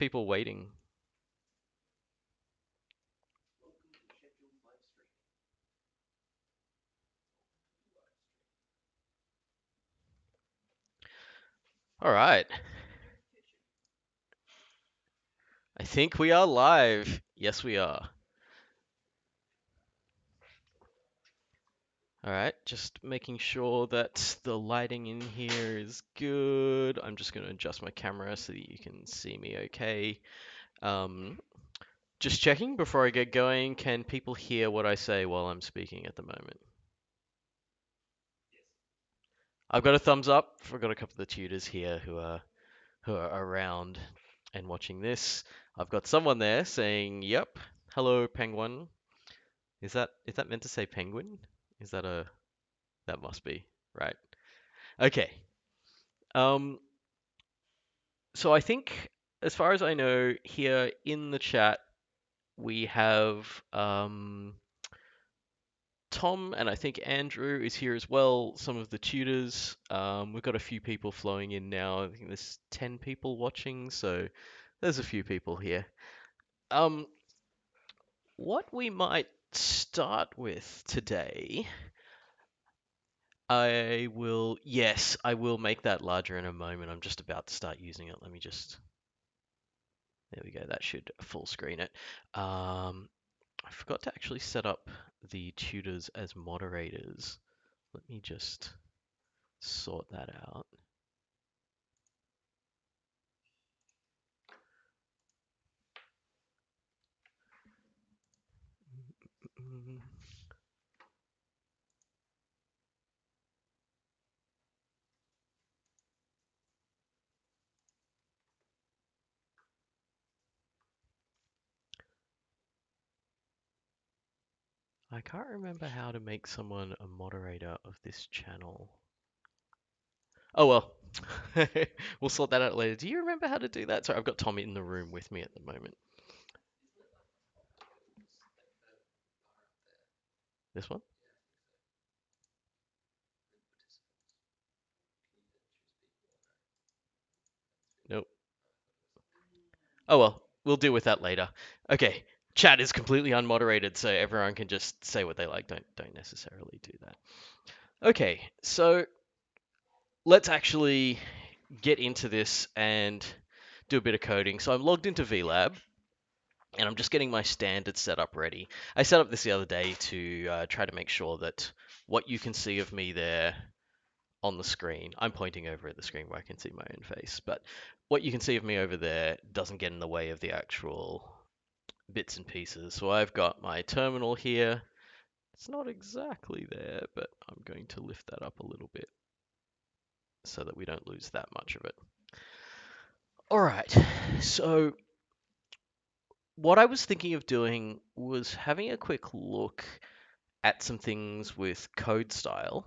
people waiting. All right. I think we are live. Yes, we are. All right, just making sure that the lighting in here is good. I'm just going to adjust my camera so that you can see me okay. Um, just checking before I get going, can people hear what I say while I'm speaking at the moment? I've got a thumbs up. I've got a couple of the tutors here who are around and watching this. I've got someone there saying, "Yep, hello, penguin." Is that meant to say penguin? Is that a that must be right? Okay. Um, so I think, as far as I know, here in the chat we have Tom, and I think Andrew is here as well. Some of the tutors. We've got a few people flowing in now. I think there's 10 people watching, so there's a few people here. Um, what we might start with today, yes, I will make that larger in a moment. I'm just about to start using it. Let me just, there we go. That should full screen it. I forgot to actually set up the tutors as moderators. Let me just sort that out. Mm, I can't remember how to make someone a moderator of this channel. Oh well, we'll sort that out later. Do you remember how to do that? Sorry, I've got Tommy in the room with me at the moment. This one? Nope. Oh well, we'll deal with that later. Okay, chat is completely unmoderated, so everyone can just say what they like. Don't necessarily do that. Okay, so let's actually get into this and do a bit of coding. So I'm logged into VLab, and I'm just getting my standard setup ready. I set up this the other day to try to make sure that what you can see of me there on the screen, I'm pointing over at the screen where I can see my own face, but what you can see of me over there doesn't get in the way of the actual bits and pieces. So I've got my terminal here. It's not exactly there, but I'm going to lift that up a little bit so that we don't lose that much of it. All right, so what I was thinking of doing was having a quick look at some things with code style,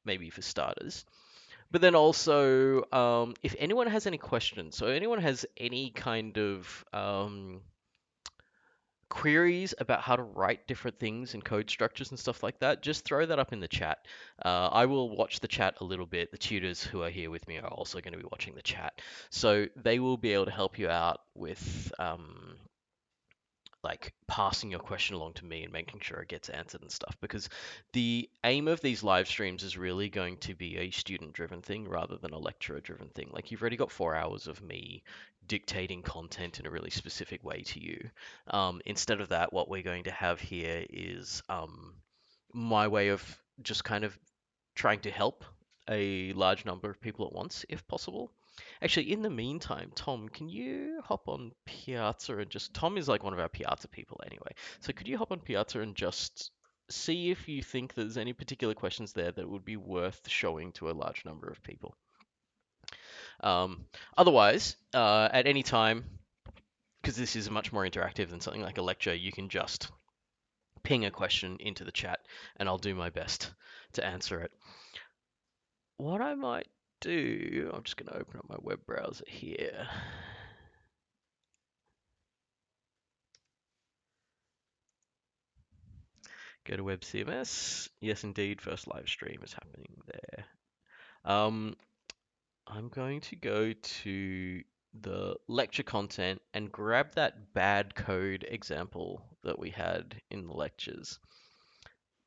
maybe for starters. But then also, if anyone has any questions, so anyone has any kind of queries about how to write different things in code structures and stuff like that, just throw that up in the chat. I will watch the chat a little bit. The tutors who are here with me are also going to be watching the chat. So they will be able to help you out with like passing your question along to me and making sure it gets answered and stuff, because the aim of these live streams is really going to be a student driven thing rather than a lecturer driven thing. Like, you've already got 4 hours of me dictating content in a really specific way to you. Instead of that, what we're going to have here is my way of just kind of trying to help a large number of people at once, if possible. Actually, in the meantime, Tom, can you hop on Piazza and just... Tom is like one of our Piazza people anyway. So could you hop on Piazza and just see if you think there's any particular questions there that would be worth showing to a large number of people? Otherwise, at any time, because this is much more interactive than something like a lecture, you can just ping a question into the chat and I'll do my best to answer it. What I might do, I'm just going to open up my web browser here. Go to Web CMS. Yes, indeed, first live stream is happening there. I'm going to go to the lecture content and grab that bad code example that we had in the lectures.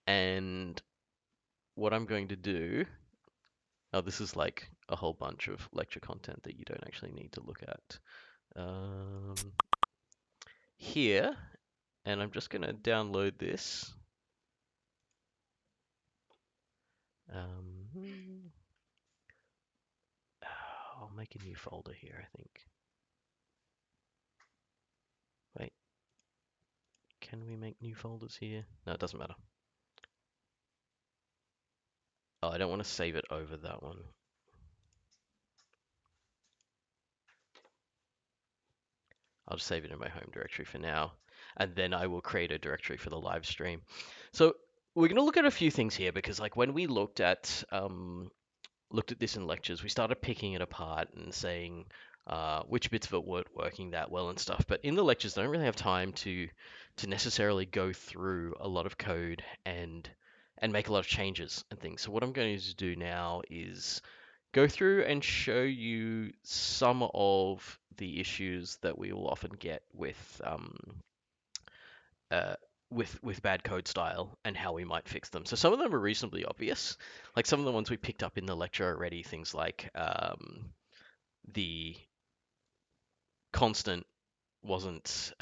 And what I'm going to do, oh, this is like a whole bunch of lecture content that you don't actually need to look at here. And I'm just going to download this. I'll make a new folder here, I think. Wait, can we make new folders here? No, it doesn't matter. Oh, I don't want to save it over that one. I'll just save it in my home directory for now, and then I will create a directory for the live stream. So we're going to look at a few things here because, like, when we looked at this in lectures, we started picking it apart and saying which bits of it weren't working that well and stuff. But in the lectures, I don't really have time to necessarily go through a lot of code and make a lot of changes and things. So what I'm going to do now is go through and show you some of the issues that we will often get uh, with bad code style and how we might fix them. So some of them are reasonably obvious, like some of the ones we picked up in the lecture already. Things like the constant wasn't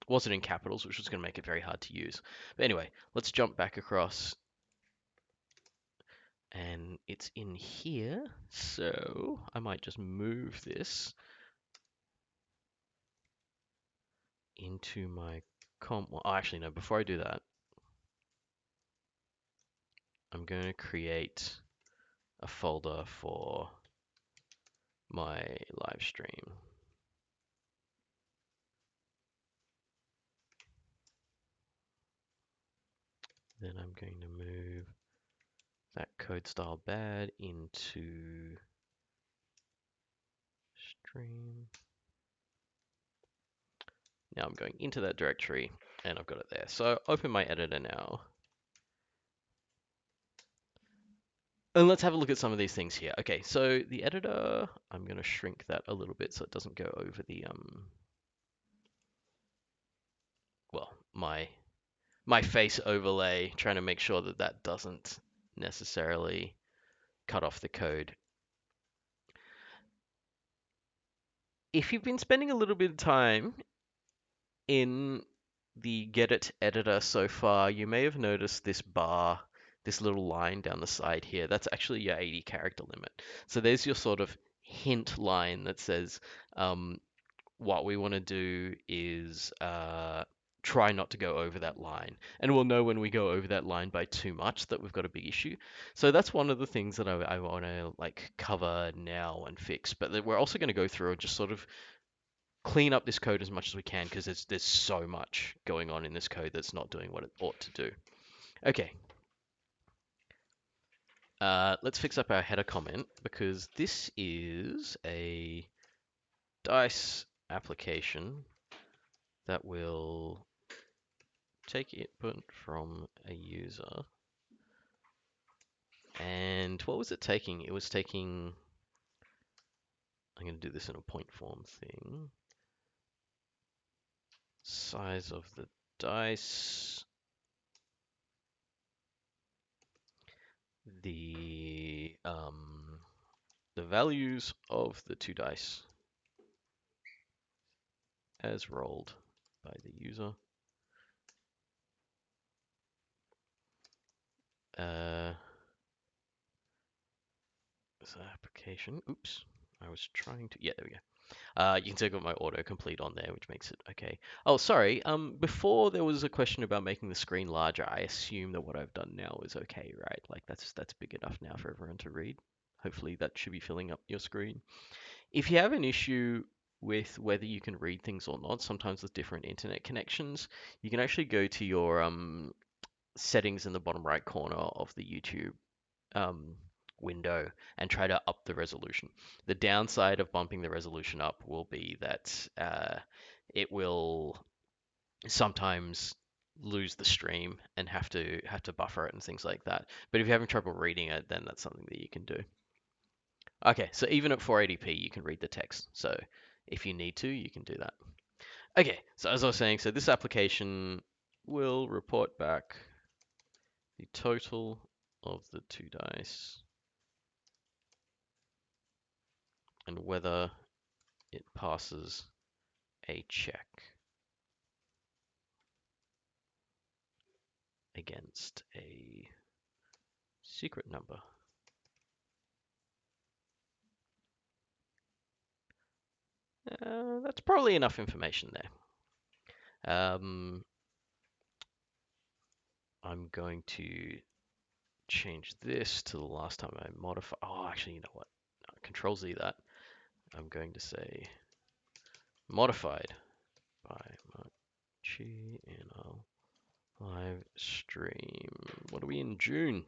wasn't in capitals, which was going to make it very hard to use. But anyway, let's jump back across. And it's in here, so I might just move this into my comp. Well, actually, no, before I do that, I'm going to create a folder for my live stream. Then I'm going to move that code style bad into stream. Now I'm going into that directory and I've got it there. So open my editor now. And let's have a look at some of these things here. Okay, so the editor, I'm going to shrink that a little bit so it doesn't go over the, well, my face overlay, trying to make sure that that doesn't necessarily cut off the code. If you've been spending a little bit of time in the gedit editor so far, you may have noticed this bar, this little line down the side here. That's actually your 80 character limit. So there's your sort of hint line that says what we want to do is try not to go over that line. And we'll know when we go over that line by too much that we've got a big issue. So that's one of the things that I want to like cover now and fix. But we're also going to go through and just sort of clean up this code as much as we can because there's so much going on in this code that's not doing what it ought to do. Okay. Let's fix up our header comment because this is a dice application that will take input from a user. And what was it taking? It was taking, I'm going to do this in a point form thing. Size of the dice, the values of the two dice as rolled by the user. This application, oops, I was trying to, yeah, there we go. You can see I've got my autocomplete on there, which makes it okay. Oh, sorry. Before there was a question about making the screen larger. I assume that what I've done now is okay, right? Like that's big enough now for everyone to read. Hopefully that should be filling up your screen. If you have an issue with whether you can read things or not, sometimes with different internet connections, you can actually go to your settings in the bottom right corner of the YouTube window and try to up the resolution. The downside of bumping the resolution up will be that it will sometimes lose the stream and have to buffer it and things like that. But if you're having trouble reading it, then that's something that you can do. Okay, so even at 480p, you can read the text. So if you need to, you can do that. Okay, so as I was saying, so this application will report back the total of the two dice and whether it passes a check against a secret number. That's probably enough information there. I'm going to change this to the last time I modify. Oh, actually, you know what? Control-Z that. I'm going to say modified by Chi in a live stream. What are we in June?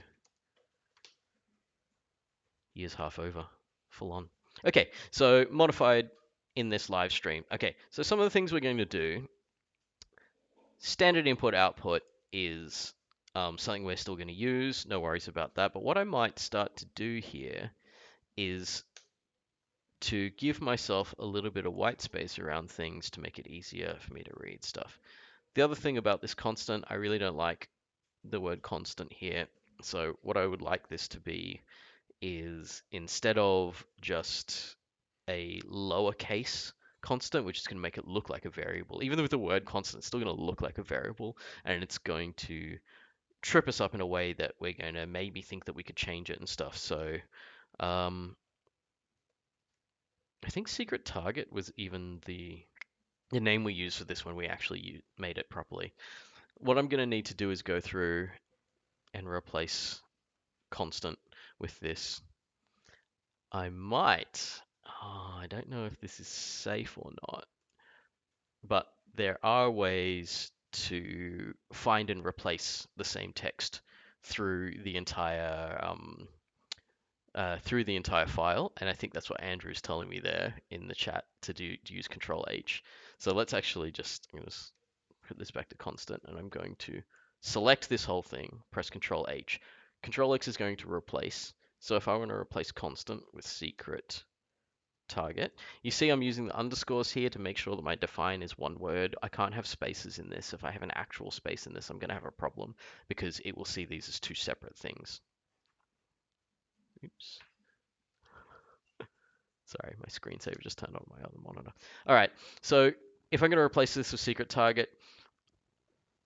Year's half over. Full on. Okay, so modified in this live stream. Okay, so some of the things we're going to do. Standard input output is something we're still going to use. No worries about that. But what I might start to do here is to give myself a little bit of white space around things to make it easier for me to read stuff. The other thing about this constant, I really don't like the word constant here. So what I would like this to be is instead of just a lowercase constant, which is going to make it look like a variable, even with the word constant, it's still going to look like a variable, and it's going to trip us up in a way that we're going to maybe think that we could change it and stuff. So I think secret target was even the name we used for this when we actually made it properly. What I'm going to need to do is go through and replace constant with this. I might, I don't know if this is safe or not, but there are ways to find and replace the same text through the entire file, and I think that's what Andrew's telling me there in the chat to use Ctrl-H. So let's actually just, I'm going to put this back to constant, and I'm going to select this whole thing, press Ctrl-H. Ctrl-X is going to replace. So if I want to replace constant with secret target, you see I'm using the underscores here to make sure that my define is one word. I can't have spaces in this. If I have an actual space in this, I'm going to have a problem because it will see these as two separate things. Oops. Sorry, my screensaver just turned on my other monitor. All right, so if I'm going to replace this with secret target,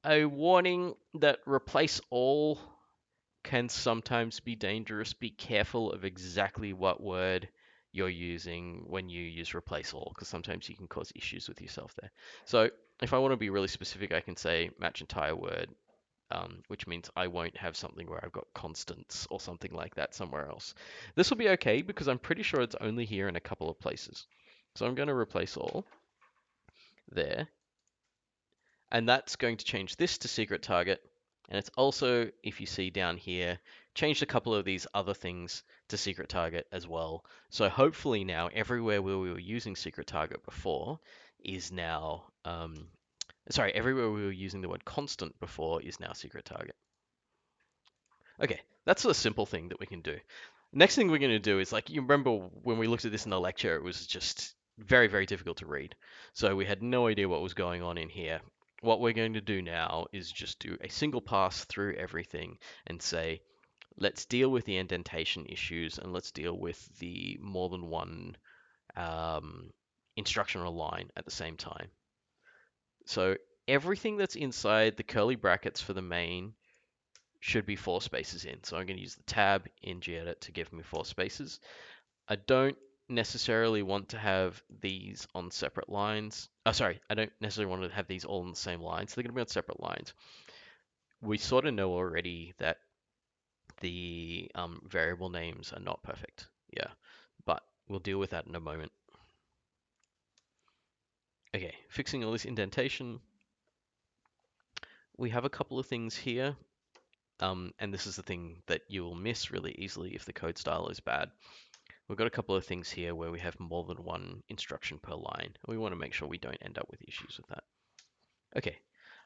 a warning that replace all can sometimes be dangerous. Be careful of exactly what word you're using when you use replace all, because sometimes you can cause issues with yourself there. So if I want to be really specific, I can say match entire word, which means I won't have something where I've got constants or something like that somewhere else. This will be okay because I'm pretty sure it's only here in a couple of places. So I'm going to replace all there. And that's going to change this to secret target. And it's also, if you see down here, changed a couple of these other things to secret target as well. So hopefully now everywhere where we were using secret target before is now, everywhere we were using the word constant before is now secret target. Okay, that's a simple thing that we can do. Next thing we're going to do is, like, you remember when we looked at this in the lecture, it was just very, very difficult to read. So we had no idea what was going on in here. What we're going to do now is just do a single pass through everything and say, let's deal with the indentation issues and let's deal with the more than one instructional line at the same time. So everything that's inside the curly brackets for the main should be 4 spaces in. So I'm going to use the tab in gedit to give me 4 spaces. I don't necessarily want to have these on separate lines. I don't necessarily want to have these all on the same line. So they're going to be on separate lines. We sort of know already that the variable names are not perfect. Yeah, but we'll deal with that in a moment. Okay, fixing all this indentation. We have a couple of things here. And this is the thing that you will miss really easily if the code style is bad. We've got a couple of things here where we have more than one instruction per line, and we want to make sure we don't end up with issues with that. Okay,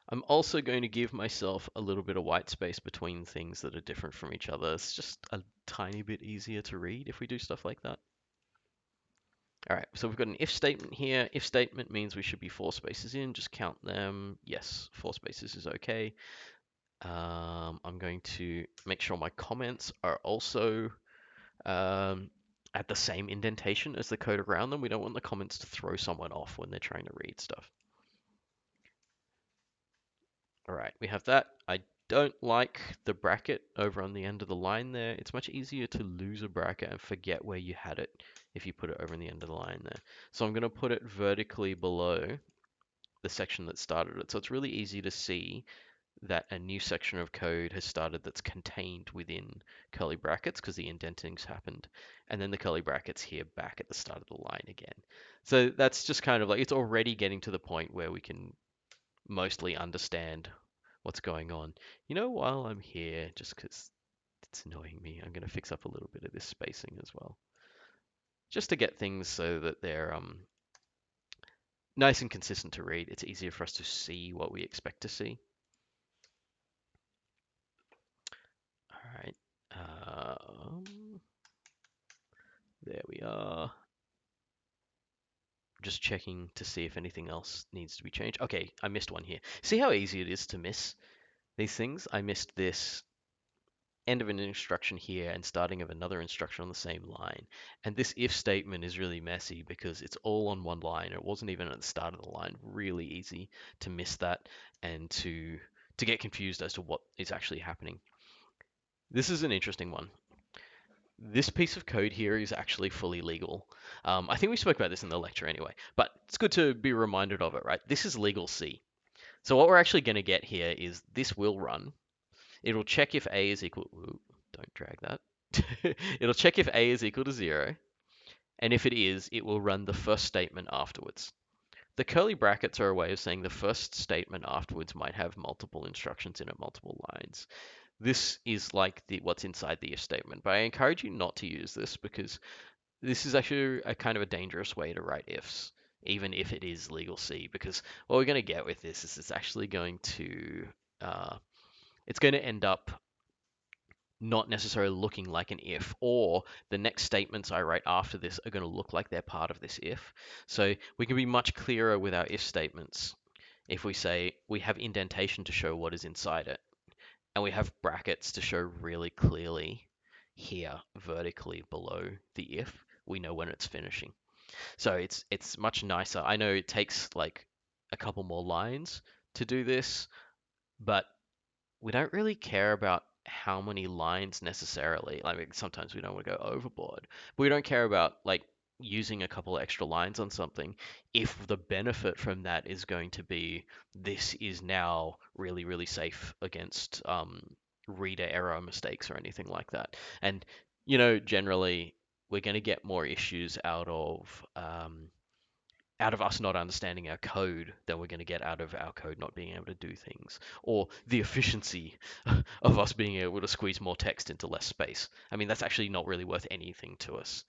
I'm also going to give myself a little bit of white space between things that are different from each other. It's just a tiny bit easier to read if we do stuff like that. All right, so we've got an if statement here. If statement means we should be 4 spaces in. Just count them. Yes, 4 spaces is okay. I'm going to make sure my comments are also at the same indentation as the code around them. We don't want the comments to throw someone off when they're trying to read stuff. All right, we have that. I don't like the bracket over on the end of the line there. It's much easier to lose a bracket and forget where you had it if you put it over on the end of the line there. So I'm going to put it vertically below the section that started it. So it's really easy to see that a new section of code has started that's contained within curly brackets because the indenting's happened. And then the curly brackets here back at the start of the line again. So that's just kind of like, it's already getting to the point where we can mostly understand what's going on. You know, while I'm here, just because it's annoying me, I'm going to fix up a little bit of this spacing as well. Just to get things so that they're nice and consistent to read. It's easier for us to see what we expect to see. All right. There we are. Just checking to see if anything else needs to be changed. Okay, I missed one here. See how easy it is to miss these things? I missed this end of an instruction here and starting of another instruction on the same line. And this if statement is really messy because it's all on one line. It wasn't even at the start of the line. Really easy to miss that and to get confused as to what is actually happening. This is an interesting one. This piece of code here is actually fully legal. I think we spoke about this in the lecture anyway, but it's good to be reminded of it, right? This is legal C. So what we're actually going to get here is this will run. It'll check if A is equal. Ooh, don't drag that. It'll check if A is equal to 0. And if it is, it will run the first statement afterwards. The curly brackets are a way of saying the first statement afterwards might have multiple instructions in it, multiple lines. This is like what's inside the if statement, but I encourage you not to use this because this is actually a kind of a dangerous way to write ifs, even if it is legal C, because what we're going to get with this is it's actually going to end up not necessarily looking like an if, or the next statements I write after this are going to look like they're part of this if. So we can be much clearer with our if statements if we say we have indentation to show what is inside it, and we have brackets to show really clearly here vertically below the if, we know when it's finishing. So it's much nicer. I know it takes like a couple more lines to do this, but we don't really care about how many lines necessarily. Like sometimes we don't want to go overboard, but we don't care about like using a couple extra lines on something if the benefit from that is going to be this is now really, really safe against reader error mistakes or anything like that. And you know, generally we're going to get more issues out of us not understanding our code than we're going to get out of our code not being able to do things, or the efficiency of us being able to squeeze more text into less space. I mean, that's actually not really worth anything to us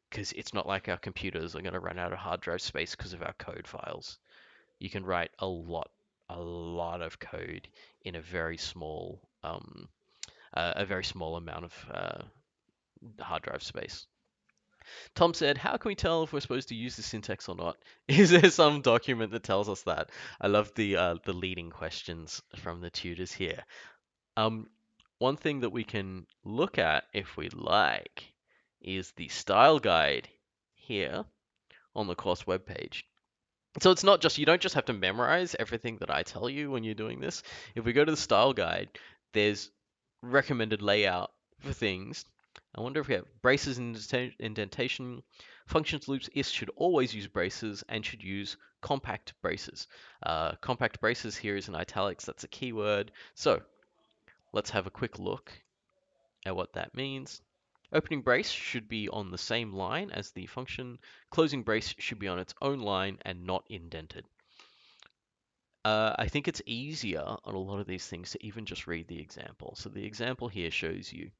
because it's not like our computers are going to run out of hard drive space because of our code files. You can write a lot of code in a very small amount of hard drive space. Tom said, how can we tell if we're supposed to use the syntax or not? Is there some document that tells us that? I love the leading questions from the tutors here. One thing that we can look at if we like is the style guide here on the course webpage. So it's not just, you don't just have to memorize everything that I tell you when you're doing this. If we go to the style guide, there's recommended layout for things. I wonder if we have braces and indentation. Functions loops is should always use braces and should use compact braces. Compact braces here is in italics, that's a keyword. So let's have a quick look at what that means. Opening brace should be on the same line as the function. Closing brace should be on its own line and not indented. I think it's easier on a lot of these things to even just read the example. So the example here shows you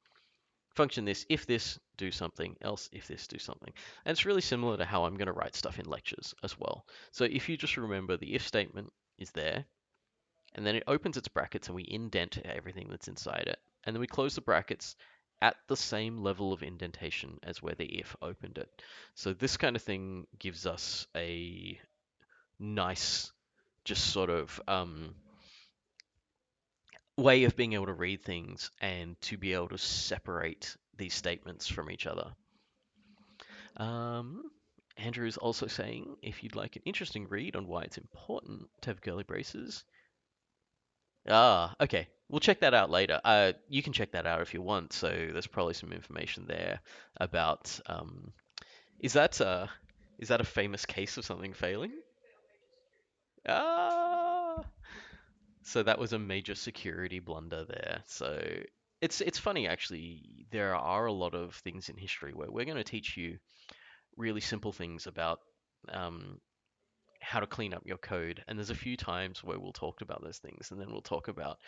function this, if this, do something, else if this, do something. And it's really similar to how I'm going to write stuff in lectures as well. So if you just remember the if statement is there, and then it opens its brackets and we indent everything that's inside it. And then we close the brackets at the same level of indentation as where the if opened it. So this kind of thing gives us a nice, just sort of way of being able to read things and to be able to separate these statements from each other. Andrew is also saying, if you'd like an interesting read on why it's important to have curly braces. Ah, okay. We'll check that out later. You can check that out if you want. So there's probably some information there about. Is that a famous case of something failing? Ah, so that was a major security blunder there. So it's funny actually. There are a lot of things in history where we're going to teach you really simple things about um, how to clean up your code, and there's a few times where we'll talk about those things, and then we'll talk about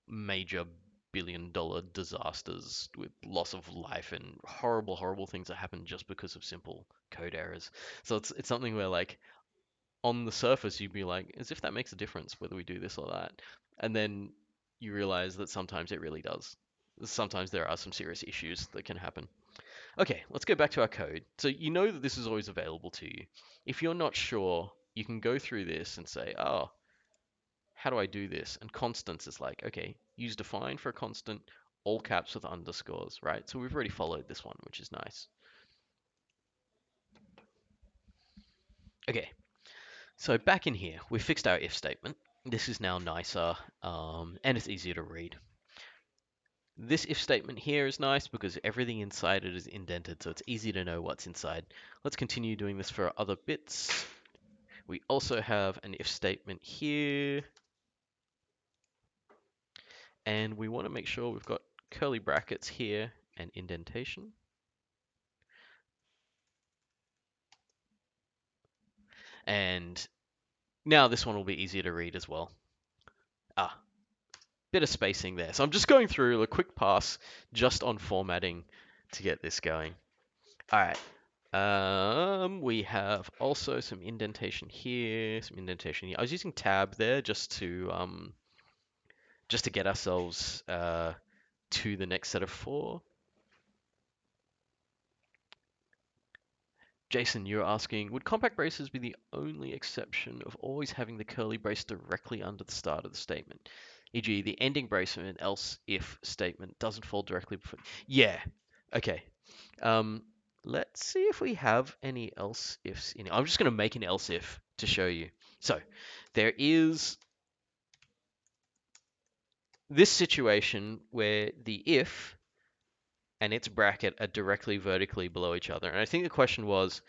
major billion-dollar disasters with loss of life and horrible, horrible things that happen just because of simple code errors. So it's something where like on the surface you'd be like, as if that makes a difference whether we do this or that, and then you realize that sometimes it really does. Sometimes there are some serious issues that can happen. Okay, let's go back to our code. So you know that this is always available to you. If you're not sure, you can go through this and say, oh, how do I do this? And constants is like, okay, use define for a constant, all caps with underscores, right? So we've already followed this one, which is nice. Okay, so back in here, we fixed our if statement. This is now nicer, and it's easier to read. This if statement here is nice because everything inside it is indented, so it's easy to know what's inside. Let's continue doing this for other bits. We also have an if statement here, and we want to make sure we've got curly brackets here and indentation. And now this one will be easier to read as well. Ah, bit of spacing there. So I'm just going through a quick pass just on formatting to get this going. All right. We have also some indentation here, some indentation here. I was using tab there just to get ourselves to the next set of 4. Jason, you're asking, would compact braces be the only exception of always having the curly brace directly under the start of the statement? E.g., the ending brace of an else-if statement doesn't fall directly before. Yeah. Okay. Um, let's see if we have any else-ifs in it. I'm just going to make an else-if to show you. So there is this situation where the if and its bracket are directly vertically below each other. And I think the question was,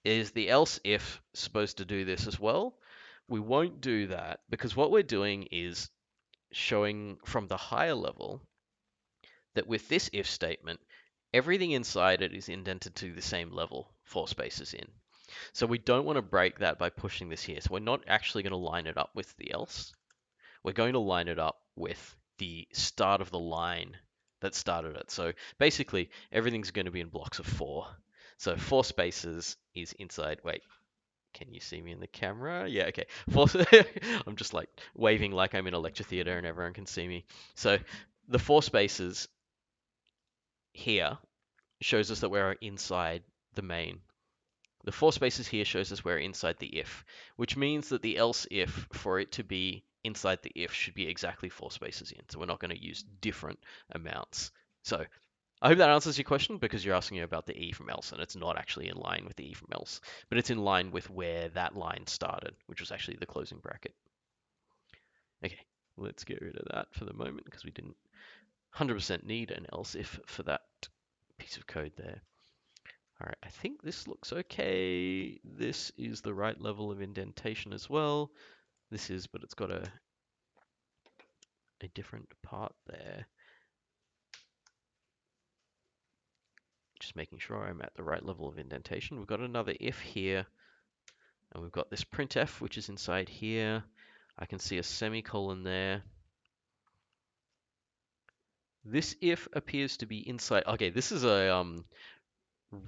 is the else if supposed to do this as well? We won't do that because what we're doing is showing from the higher level that with this if statement, everything inside it is indented to the same level, 4 spaces in. So we don't want to break that by pushing this here. So we're not actually going to line it up with the else. We're going to line it up with the start of the line that started it. So basically, everything's going to be in blocks of 4. So 4 spaces is inside. Wait, can you see me in the camera? Yeah, okay. I'm just like waving like I'm in a lecture theater and everyone can see me. So the 4 spaces here shows us that we're inside the main. The 4 spaces here shows us we're inside the if, which means that the else if, for it to be inside the if, should be exactly 4 spaces in. So we're not going to use different amounts. So I hope that answers your question because you're asking about the e from else, and it's not actually in line with the e from else, but it's in line with where that line started, which was actually the closing bracket. Okay, let's get rid of that for the moment because we didn't 100% need an else if for that piece of code there. All right, I think this looks okay. This is the right level of indentation as well. This is, but it's got a different part there. Just making sure I'm at the right level of indentation. We've got another if here, and we've got this printf, which is inside here. I can see a semicolon there. This if appears to be inside. Okay, this is a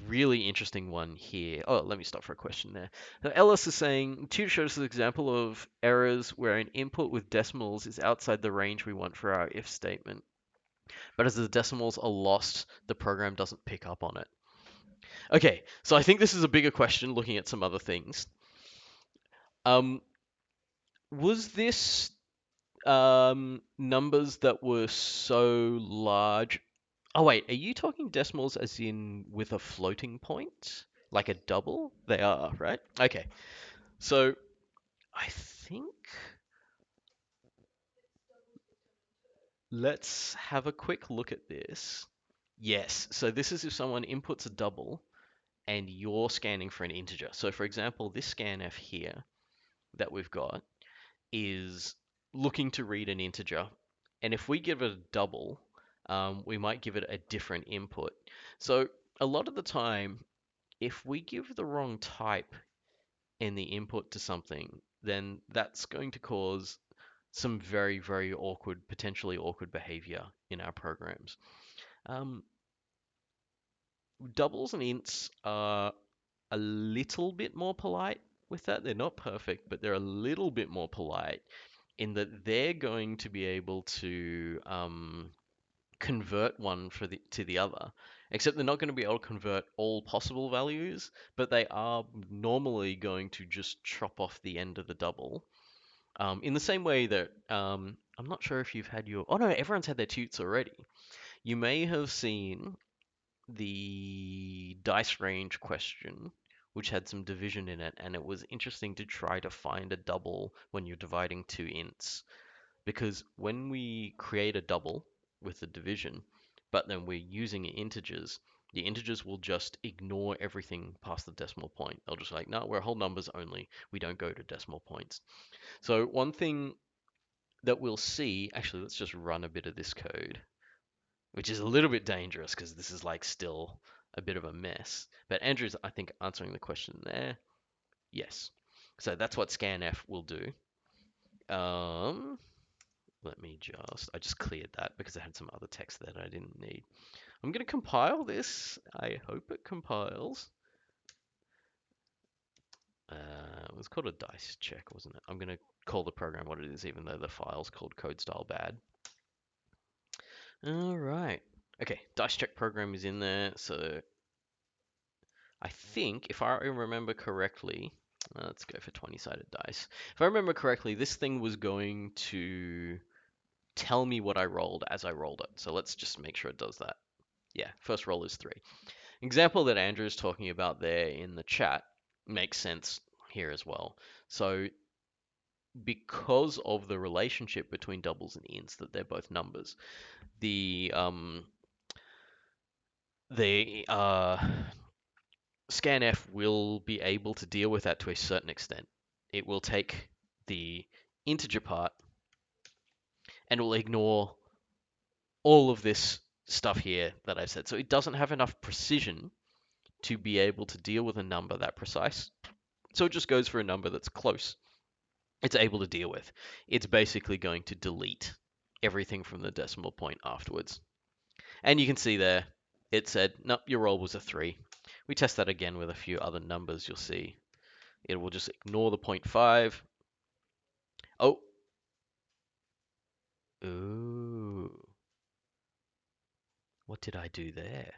really interesting one here. Oh, let me stop for a question there. Now, Ellis is saying, tutor showed us an example of errors where an input with decimals is outside the range we want for our if statement. But as the decimals are lost, the program doesn't pick up on it. Okay, so I think this is a bigger question looking at some other things. Was this numbers that were so large? Oh wait, are you talking decimals as in with a floating point? Like a double? They are, right? Okay. So I think let's have a quick look at this. Yes, so this is if someone inputs a double and you're scanning for an integer. So for example, this scanf here that we've got is looking to read an integer. And if we give it a double, we might give it a different input. So a lot of the time, if we give the wrong type in the input to something, then that's going to cause some very, very awkward, potentially awkward behavior in our programs. Um, Doubles and ints are a little bit more polite with that. They're not perfect, but they're a little bit more polite in that they're going to be able to convert one to the other. Except they're not going to be able to convert all possible values, but they are normally going to just chop off the end of the double. In the same way that I'm not sure if you've had your. Oh no, everyone's had their toots already. You may have seen the dice range question, which had some division in it, and it was interesting to try to find a double when you're dividing two ints. Because when we create a double with the division, but then we're using integers, the integers will just ignore everything past the decimal point. They'll just like, no, we're whole numbers only. We don't go to decimal points. So one thing that we'll see, actually, let's just run a bit of this code, which is a little bit dangerous because this is like still a bit of a mess. But Andrew's, I think, answering the question there. Yes. So that's what scanf will do. Let me I just cleared that because I had some other text that I didn't need. I'm going to compile this. I hope it compiles. It was called a dice check, wasn't it? I'm going to call the program what it is, even though the file's called code style bad. All right. Okay, dice check program is in there. So I think, if I remember correctly, let's go for 20-sided dice. If I remember correctly, this thing was going to tell me what I rolled as I rolled it. So let's just make sure it does that. Yeah, first roll is 3. Example that Andrew is talking about there in the chat makes sense here as well. So because of the relationship between doubles and ints, that they're both numbers, the scanf will be able to deal with that to a certain extent. It will take the integer part and will ignore all of this stuff here that I've said. So it doesn't have enough precision to be able to deal with a number that precise. So it just goes for a number that's close. It's able to deal with. It's basically going to delete everything from the decimal point afterwards. And you can see there, it said, nope, your roll was a 3. We test that again with a few other numbers, you'll see. It will just ignore the 0.5. Oh. Ooh. What did I do there?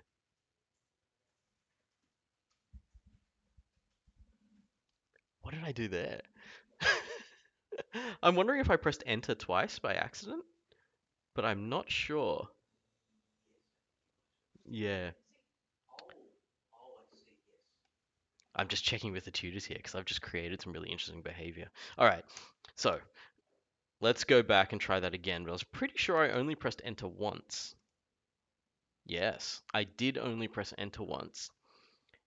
What did I do there? I'm wondering if I pressed enter twice by accident, but I'm not sure. Yeah. I'm just checking with the tutors here because I've just created some really interesting behavior. All right, so let's go back and try that again. But I was pretty sure I only pressed enter once. Yes, I did only press enter once.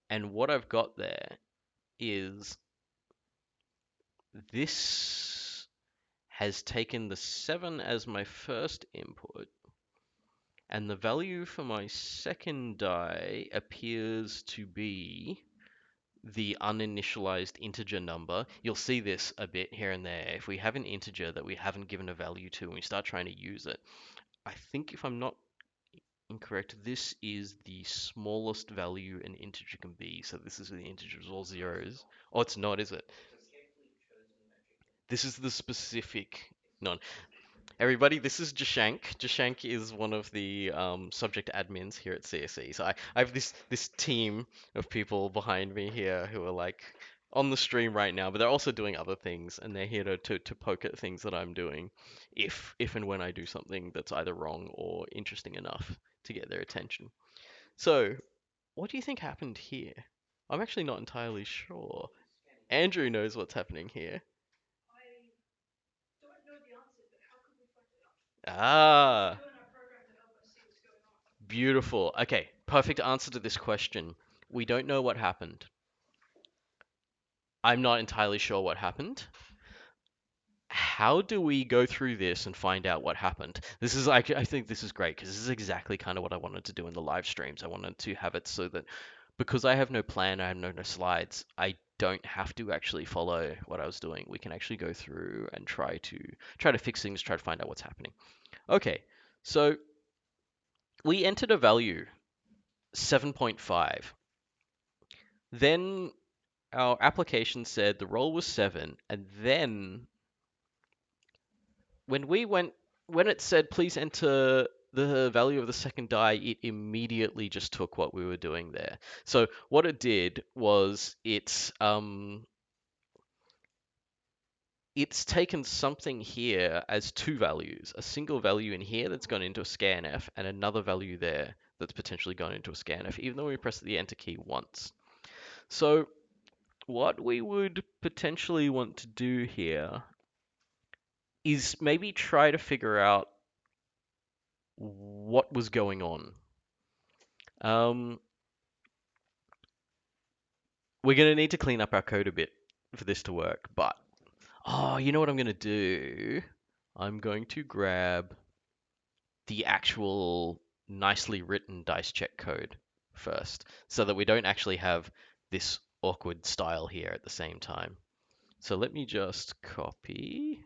And what I've got there is this has taken the 7 as my first input, and the value for my second die appears to be the uninitialized integer number. You'll see this a bit here and there. If we have an integer that we haven't given a value to and we start trying to use it, I think if I'm not incorrect, this is the smallest value an integer can be. So this is the integers all zeros. Oh, it's not, is it? This is the specific none. Everybody, this is Jashank. Jashank is one of the subject admins here at CSE. So I have this team of people behind me here who are like on the stream right now, but they're also doing other things, and they're here to poke at things that I'm doing, if and when I do something that's either wrong or interesting enough to get their attention. So, what do you think happened here? I'm actually not entirely sure. Andrew knows what's happening here. Ah, beautiful. Okay, perfect answer to this question. We don't know what happened. I'm not entirely sure what happened. How do we go through this and find out what happened? This is I think this is great because this is exactly kind of what I wanted to do in the live streams. I wanted to have it so that because I have no plan, I have no slides, I don't have to actually follow what I was doing. We can actually go through and try to fix things, try to find out what's happening. Okay, so we entered a value 7.5. Then our application said the roll was 7, and then when we went when it said please enter the value of the second die, it immediately just took what we were doing there. So what it did was it's taken something here as two values, a single value in here that's gone into a scanf and another value there that's potentially gone into a scanf, even though we pressed the enter key once. So what we would potentially want to do here is maybe try to figure out what was going on. Um, we're going to need to clean up our code a bit for this to work, but oh, you know what I'm going to do? I'm going to grab the actual nicely written dice check code first, so that we don't actually have this awkward style here at the same time. So let me just copy.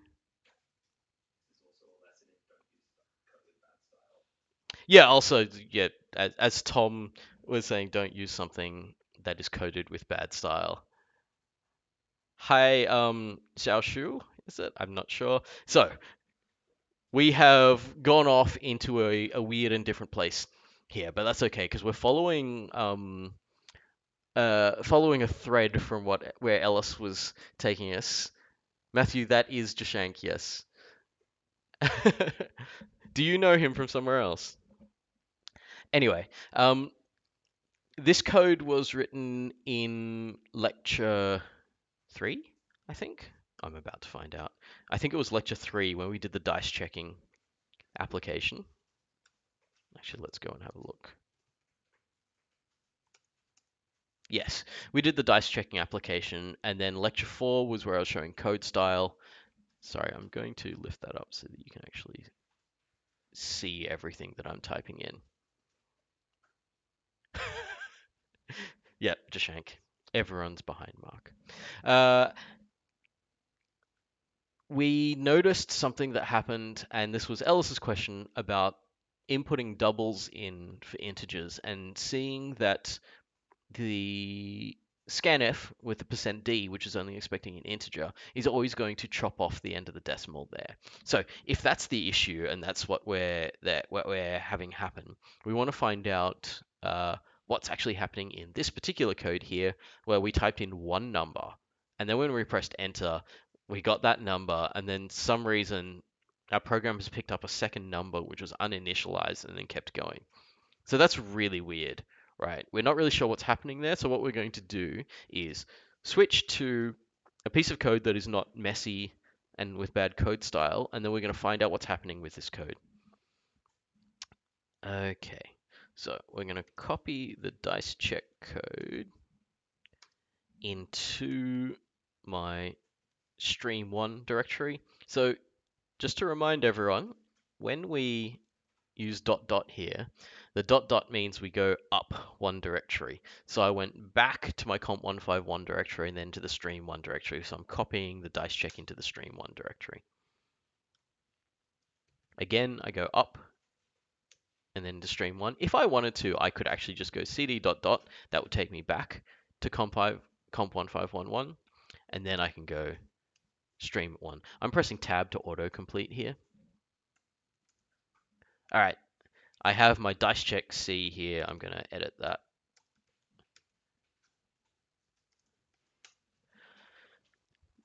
Yeah, also, yeah, as Tom was saying, don't use something that is coded with bad style. Hi, Xiaoshu, is it? I'm not sure. So, we have gone off into a weird and different place here, but that's okay because we're following a thread from where Ellis was taking us. Matthew, that is Jashank, yes. Do you know him from somewhere else? Anyway, this code was written in lecture 3, I think. I'm about to find out. I think it was lecture 3 when we did the dice checking application. Actually, let's go and have a look. Yes, we did the dice checking application, and then lecture 4 was where I was showing code style. Sorry, I'm going to lift that up so that you can actually see everything that I'm typing in. Yeah, Jashank. Everyone's behind Mark. We noticed something that happened, and this was Ellis's question about inputting doubles in for integers and seeing that the scanf with the %d, which is only expecting an integer, is always going to chop off the end of the decimal there. So if that's the issue and that's what we're having happen, we want to find out what's actually happening in this particular code here, where we typed in one number, and then when we pressed enter, we got that number, and then some reason our program has picked up a second number which was uninitialized and then kept going. So that's really weird, right? We're not really sure what's happening there. So what we're going to do is switch to a piece of code that is not messy and with bad code style, and then we're going to find out what's happening with this code. Okay, so we're going to copy the dice check code into my stream1 directory. So just to remind everyone, when we use dot dot here, the dot dot means we go up one directory. So I went back to my comp1511 directory and then to the stream1 directory. So I'm copying the dice check into the stream1 directory. Again, I go up and then to stream1. If I wanted to, I could actually just go cd dot dot. That would take me back to comp1511, and then I can go stream1. I'm pressing tab to autocomplete here. All right, I have my dice check C here. I'm going to edit that.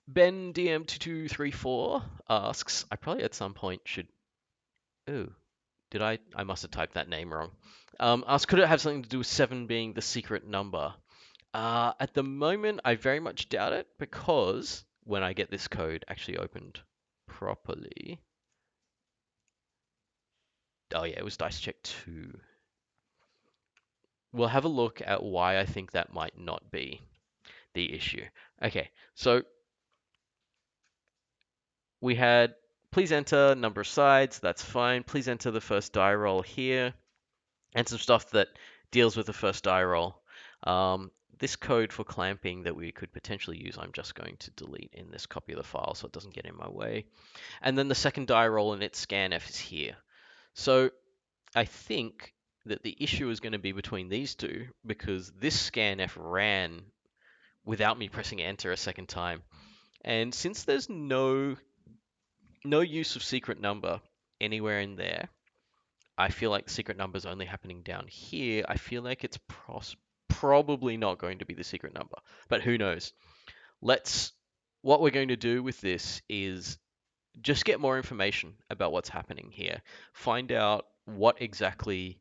Ben DM2234 asks, I probably at some point should. Ooh, did I? I must have typed that name wrong. Asks, could it have something to do with 7 being the secret number? At the moment, I very much doubt it because when I get this code actually opened properly. Oh, yeah, it was dice check 2. We'll have a look at why I think that might not be the issue. Okay, so we had please enter number of sides. That's fine. Please enter the first die roll here and some stuff that deals with the first die roll. This code for clamping that we could potentially use, I'm just going to delete in this copy of the file so it doesn't get in my way. And then the second die roll and its scanf is here. So I think that the issue is going to be between these two because this scanf ran without me pressing enter a second time. And since there's no use of secret number anywhere in there, I feel like the secret number is only happening down here. I feel like it's probably not going to be the secret number, but who knows? What we're going to do with this is just get more information about what's happening here. Find out what exactly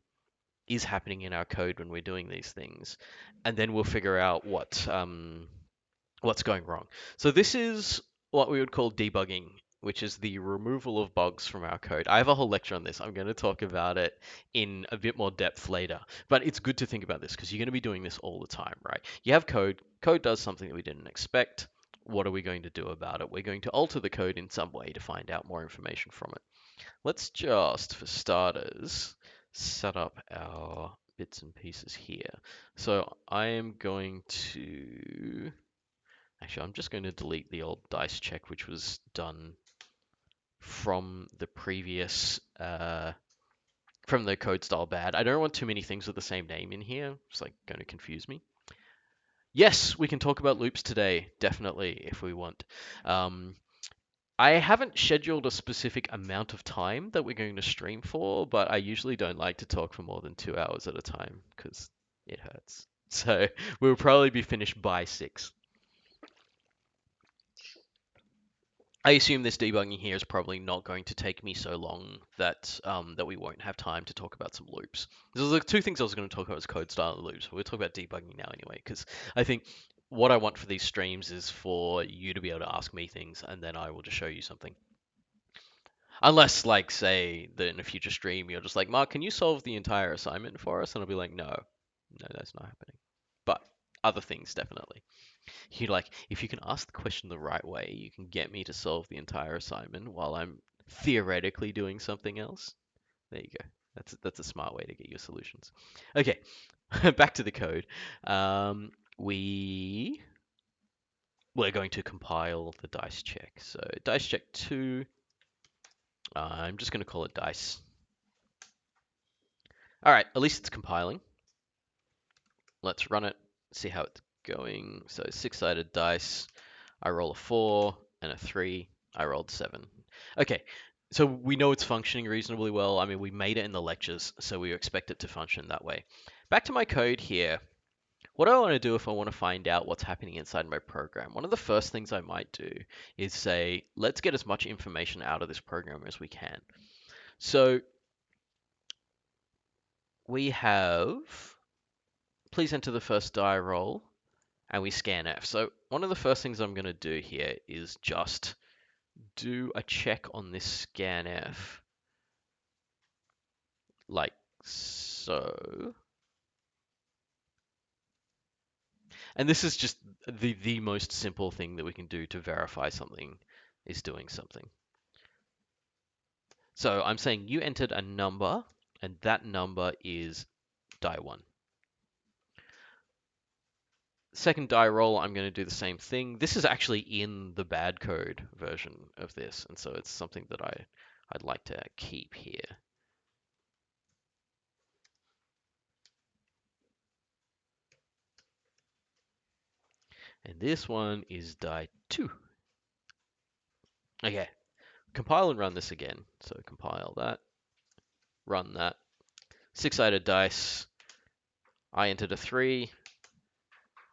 is happening in our code when we're doing these things, and then we'll figure out what's going wrong. So this is what we would call debugging, which is the removal of bugs from our code. I have a whole lecture on this. I'm going to talk about it in a bit more depth later. But it's good to think about this because you're going to be doing this all the time, right? You have code. Code does something that we didn't expect. What are we going to do about it? We're going to alter the code in some way to find out more information from it. Let's just, for starters, set up our bits and pieces here. So I am going to actually, I'm just going to delete the old dice check, which was done from the previous, from the code style bad. I don't want too many things with the same name in here. It's like going to confuse me. Yes, we can talk about loops today, definitely, if we want. I haven't scheduled a specific amount of time that we're going to stream for, but I usually don't like to talk for more than 2 hours at a time because it hurts. So we'll probably be finished by 6. I assume this debugging here is probably not going to take me so long that that we won't have time to talk about some loops. There's the 2 things I was going to talk about was code style and loops. We'll talk about debugging now anyway, because I think what I want for these streams is for you to be able to ask me things, and then I will just show you something. Unless, like, say, that in a future stream you're just like, Mark, can you solve the entire assignment for us? And I'll be like, no, that's not happening. But other things, definitely. You're like, if you can ask the question the right way, you can get me to solve the entire assignment while I'm theoretically doing something else. There you go. That's a smart way to get your solutions. Okay, back to the code. We're going to compile the dice check. So dice check 2. I'm just going to call it dice. All right, at least it's compiling. Let's run it, see how it's going. So 6-sided dice. I roll a 4 and a 3. I rolled 7. Okay, so we know it's functioning reasonably well. I mean, we made it in the lectures, so we expect it to function that way. Back to my code here. What I want to do if I want to find out what's happening inside my program, one of the first things I might do is say, let's get as much information out of this program as we can. So we have, please enter the first die roll, and we scanf. So one of the first things I'm going to do here is just do a check on this scanf, like so. And this is just the most simple thing that we can do to verify something is doing something. So I'm saying you entered a number, and that number is die 1. Second die roll, I'm going to do the same thing. This is actually in the bad code version of this, and so it's something that I'd like to keep here. And this one is die 2. Okay, compile and run this again. So compile that. run that. 6-sided dice. I entered a 3.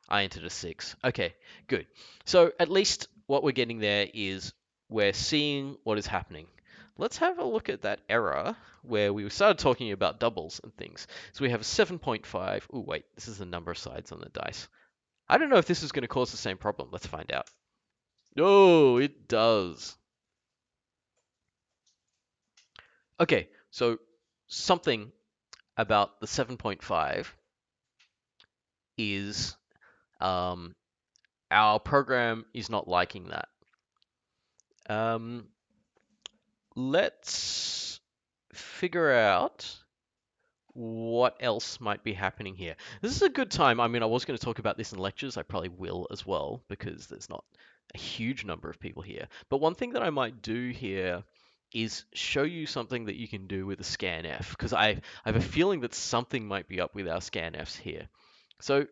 I entered a 6. Okay, good. So at least what we're getting there is we're seeing what is happening. Let's have a look at that error where we started talking about doubles and things. So we have a 7.5. Oh, wait, this is the number of sides on the dice. I don't know if this is going to cause the same problem. Let's find out. Oh, it does. Okay, so something about the 7.5 is our program is not liking that. Let's figure out what else might be happening here. This is a good time. I mean, I was going to talk about this in lectures. I probably will as well because there's not a huge number of people here. But one thing that I might do here is show you something that you can do with a scanf because I have a feeling that something might be up with our scanfs here. So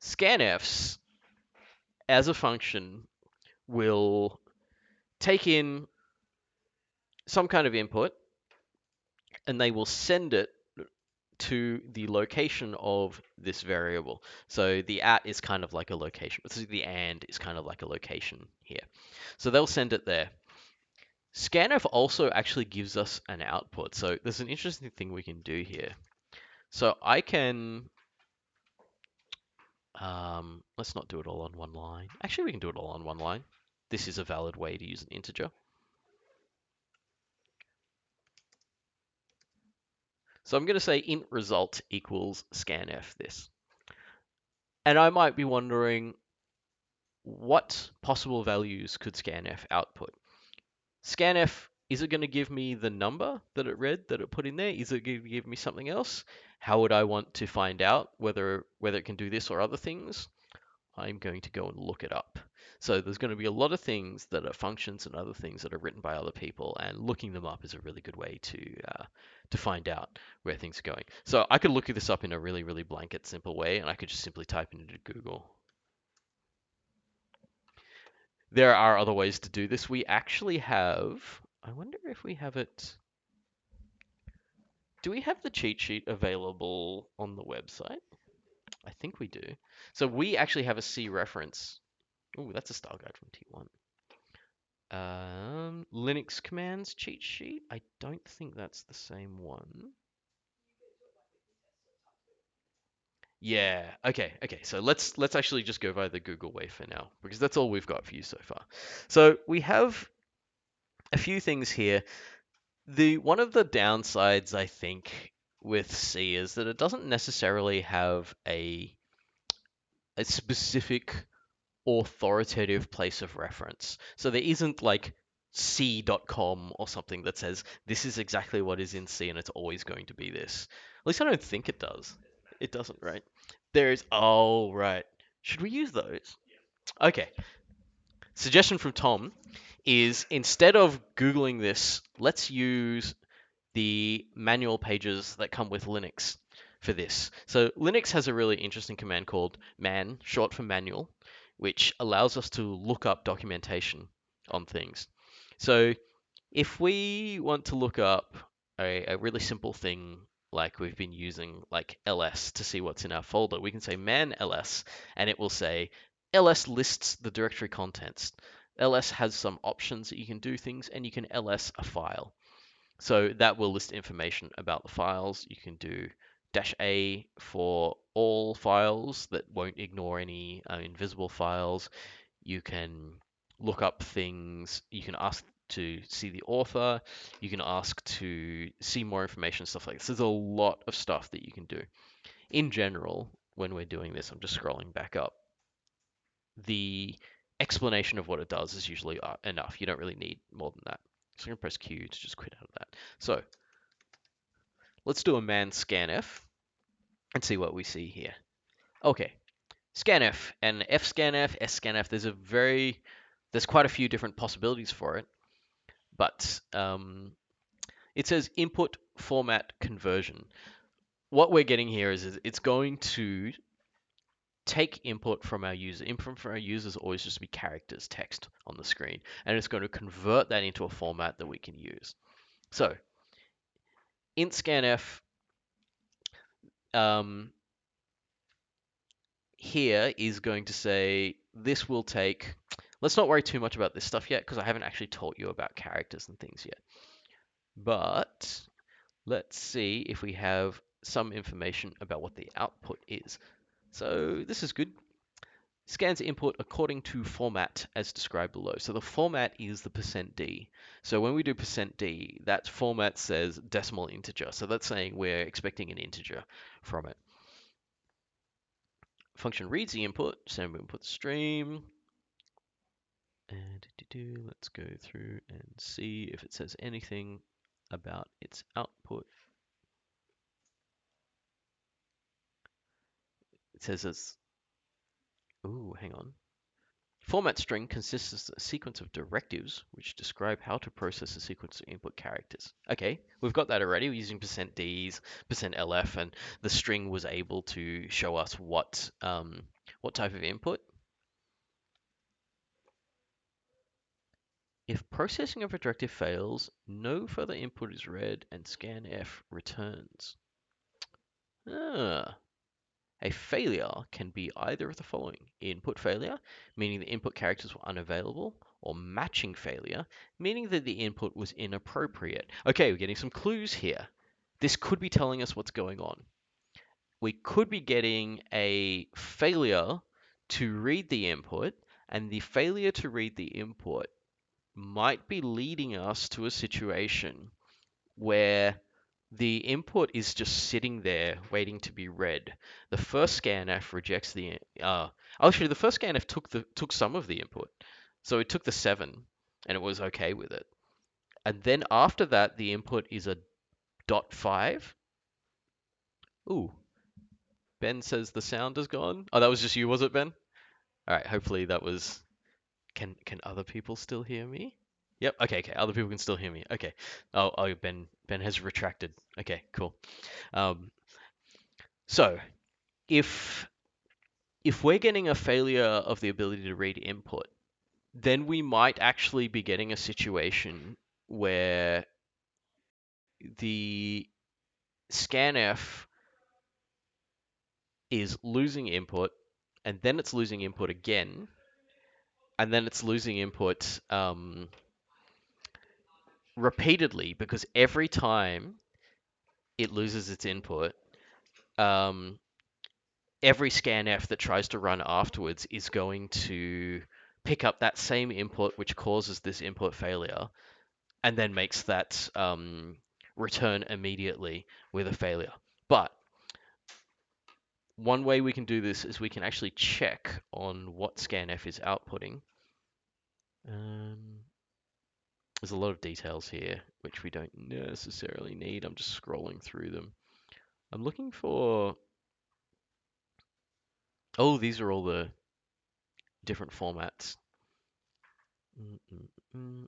scanfs as a function will take in some kind of input and they will send it to the location of this variable. So the at is kind of like a location. So the and is kind of like a location here. So they'll send it there. Scanf also actually gives us an output. So there's an interesting thing we can do here. So I can, let's not do it all on one line. Actually, we can do it all on one line. This is a valid way to use an integer. So I'm going to say int result equals scanf this. And I might be wondering, what possible values could scanf output? Scanf, is it going to give me the number that it read, that it put in there? Is it going to give me something else? How would I want to find out whether it can do this or other things? I'm going to go and look it up. So there's going to be a lot of things that are functions and other things that are written by other people, and looking them up is a really good way to find out where things are going. So I could look this up in a really, really blanket, simple way, and I could just simply type it into Google. There are other ways to do this. We actually have, I wonder if we have it. Do we have the cheat sheet available on the website? I think we do. So we actually have a C reference. Oh, that's a style guide from T1. Linux commands cheat sheet. I don't think that's the same one. Yeah. Okay. So let's actually just go by the Google way for now because that's all we've got for you so far. So we have a few things here. One of the downsides, I think, with C is that it doesn't necessarily have a specific authoritative place of reference. So there isn't like C.com or something that says this is exactly what is in C and it's always going to be this. At least I don't think it does. It doesn't, right? Oh, right. Should we use those? Okay. Suggestion from Tom is instead of Googling this, let's use the manual pages that come with Linux for this. So Linux has a really interesting command called man, short for manual, which allows us to look up documentation on things. So if we want to look up a really simple thing like we've been using, like ls, to see what's in our folder, we can say man ls, and it will say ls lists the directory contents. ls has some options that you can do things, and you can ls a file. So that will list information about the files. You can do -a for all files that won't ignore any invisible files. You can look up things. You can ask to see the author. You can ask to see more information, stuff like this. There's a lot of stuff that you can do. In general, when we're doing this, I'm just scrolling back up. The explanation of what it does is usually enough. You don't really need more than that. So I'm going to press Q to just quit out of that. So let's do a man scanf and see what we see here. Okay, scanf and fscanf, scanf. There's quite a few different possibilities for it, but it says input format conversion. What we're getting here is it's going to take input from our user. Input from our users always just be characters, text on the screen, and it's going to convert that into a format that we can use. So int scanf here is going to say this will take. Let's not worry too much about this stuff yet because I haven't actually taught you about characters and things yet. But let's see if we have some information about what the output is. So this is good. Scans input according to format as described below. So the format is the %d. So when we do %d, that format says decimal integer. So that's saying we're expecting an integer from it. Function reads the input, send input stream. And let's go through and see if it says anything about its output. It says it's, ooh, hang on. Format string consists of a sequence of directives which describe how to process a sequence of input characters. Okay, we've got that already. We're using %ds, %lf, and the string was able to show us what type of input. If processing of a directive fails, no further input is read and scanf returns. A failure can be either of the following: input failure, meaning the input characters were unavailable, or matching failure, meaning that the input was inappropriate. Okay, we're getting some clues here. This could be telling us what's going on. We could be getting a failure to read the input, and the failure to read the input might be leading us to a situation where the input is just sitting there waiting to be read. The first scanf rejects the actually the first scanf took some of the input. So it took the 7 and it was okay with it. And then after that the input is a .5. Ooh. Ben says the sound is gone. Oh, that was just you, was it, Ben? All right, hopefully that was. Can other people still hear me? Yep. Okay. Other people can still hear me. Okay. Oh, Ben has retracted. Okay. Cool. So if we're getting a failure of the ability to read input, then we might actually be getting a situation where the scanf is losing input, and then it's losing input again, and then it's losing input repeatedly, because every time it loses its input, every scanf that tries to run afterwards is going to pick up that same input, which causes this input failure, and then makes that return immediately with a failure. But one way we can do this is we can actually check on what scanf is outputting. There's a lot of details here, which we don't necessarily need. I'm just scrolling through them. I'm looking for... Oh, these are all the different formats.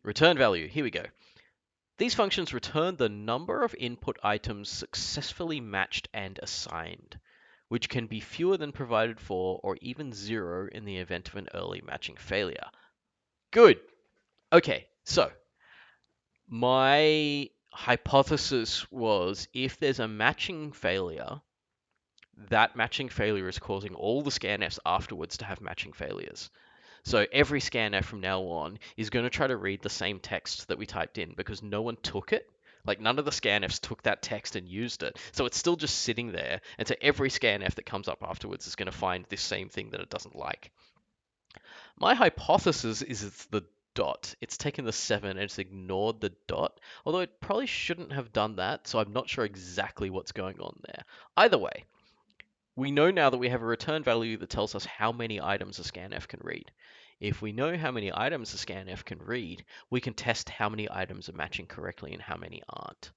Return value, here we go. These functions return the number of input items successfully matched and assigned, which can be fewer than provided for or even 0 in the event of an early matching failure. Good. Okay, so my hypothesis was if there's a matching failure, that matching failure is causing all the scanfs afterwards to have matching failures. So every scanf from now on is going to try to read the same text that we typed in because no one took it. Like none of the scanfs took that text and used it. So it's still just sitting there. And so every scanf that comes up afterwards is going to find this same thing that it doesn't like. My hypothesis is it's the dot. It's taken the 7 and it's ignored the dot. Although it probably shouldn't have done that. So I'm not sure exactly what's going on there. Either way, we know now that we have a return value that tells us how many items a scanf can read. If we know how many items a scanf can read, we can test how many items are matching correctly and how many aren't.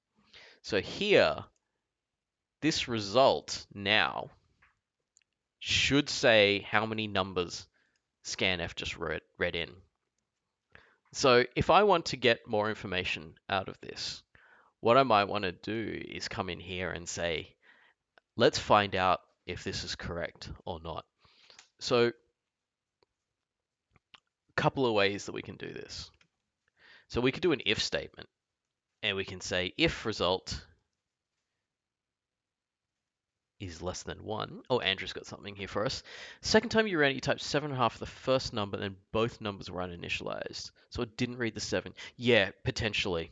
So here, this result now should say how many numbers scanf just read in. So if I want to get more information out of this, what I might want to do is come in here and say, let's find out if this is correct or not. So a couple of ways that we can do this. So we could do an if statement, and we can say if result is less than 1. Oh, Andrew's got something here for us. Second time you ran it, you typed 7.5 for the first number, then both numbers were uninitialized. So it didn't read the 7. Yeah, potentially.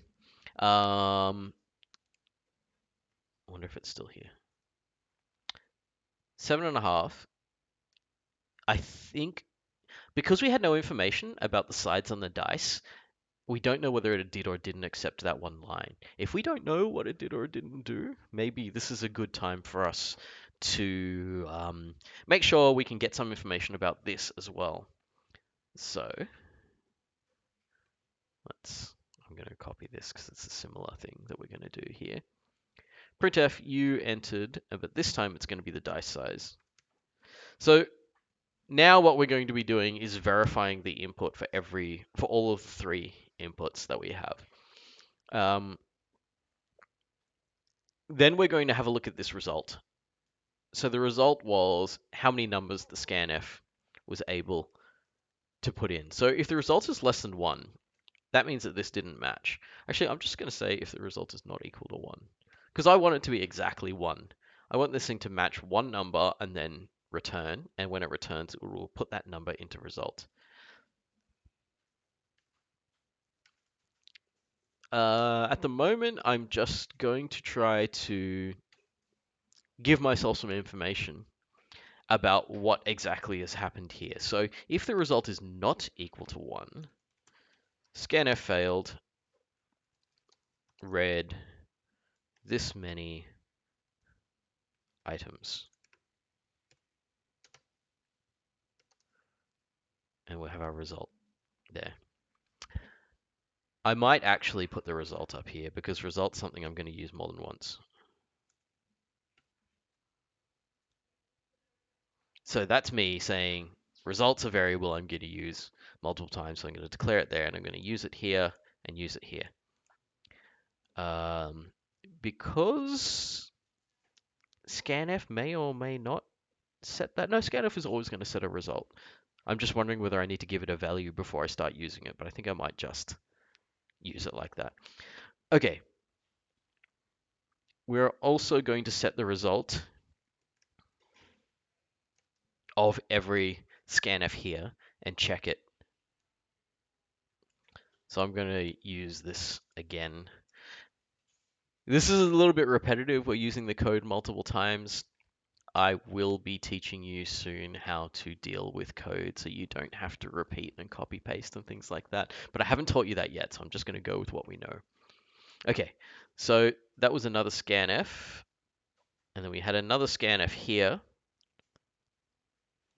I wonder if it's still here. 7.5. I think because we had no information about the sides on the dice, we don't know whether it did or didn't accept that one line. If we don't know what it did or didn't do, maybe this is a good time for us to make sure we can get some information about this as well. So I'm going to copy this because it's a similar thing that we're going to do here. Printf, you entered, but this time it's going to be the dice size. So now what we're going to be doing is verifying the input for all of the 3 inputs that we have. Then we're going to have a look at this result. So the result was how many numbers the scanf was able to put in. So if the result is less than 1, that means that this didn't match. Actually, I'm just going to say if the result is not equal to 1, because I want it to be exactly 1. I want this thing to match one number and then return, and when it returns, it will put that number into result. At the moment, I'm just going to try to give myself some information about what exactly has happened here. So if the result is not equal to 1, scanf failed, read this many items. And we'll have our result there. I might actually put the result up here because result's something I'm going to use more than once. So that's me saying result's a variable I'm going to use multiple times. So I'm going to declare it there and I'm going to use it here and use it here. Because scanf may or may not set that. No, scanf is always going to set a result. I'm just wondering whether I need to give it a value before I start using it, but I think I might just use it like that. Okay. We're also going to set the result of every scanf here and check it. So I'm going to use this again. This is a little bit repetitive. We're using the code multiple times. I will be teaching you soon how to deal with code so you don't have to repeat and copy paste and things like that. But I haven't taught you that yet, so I'm just going to go with what we know. Okay, so that was another scanf. And then we had another scanf here.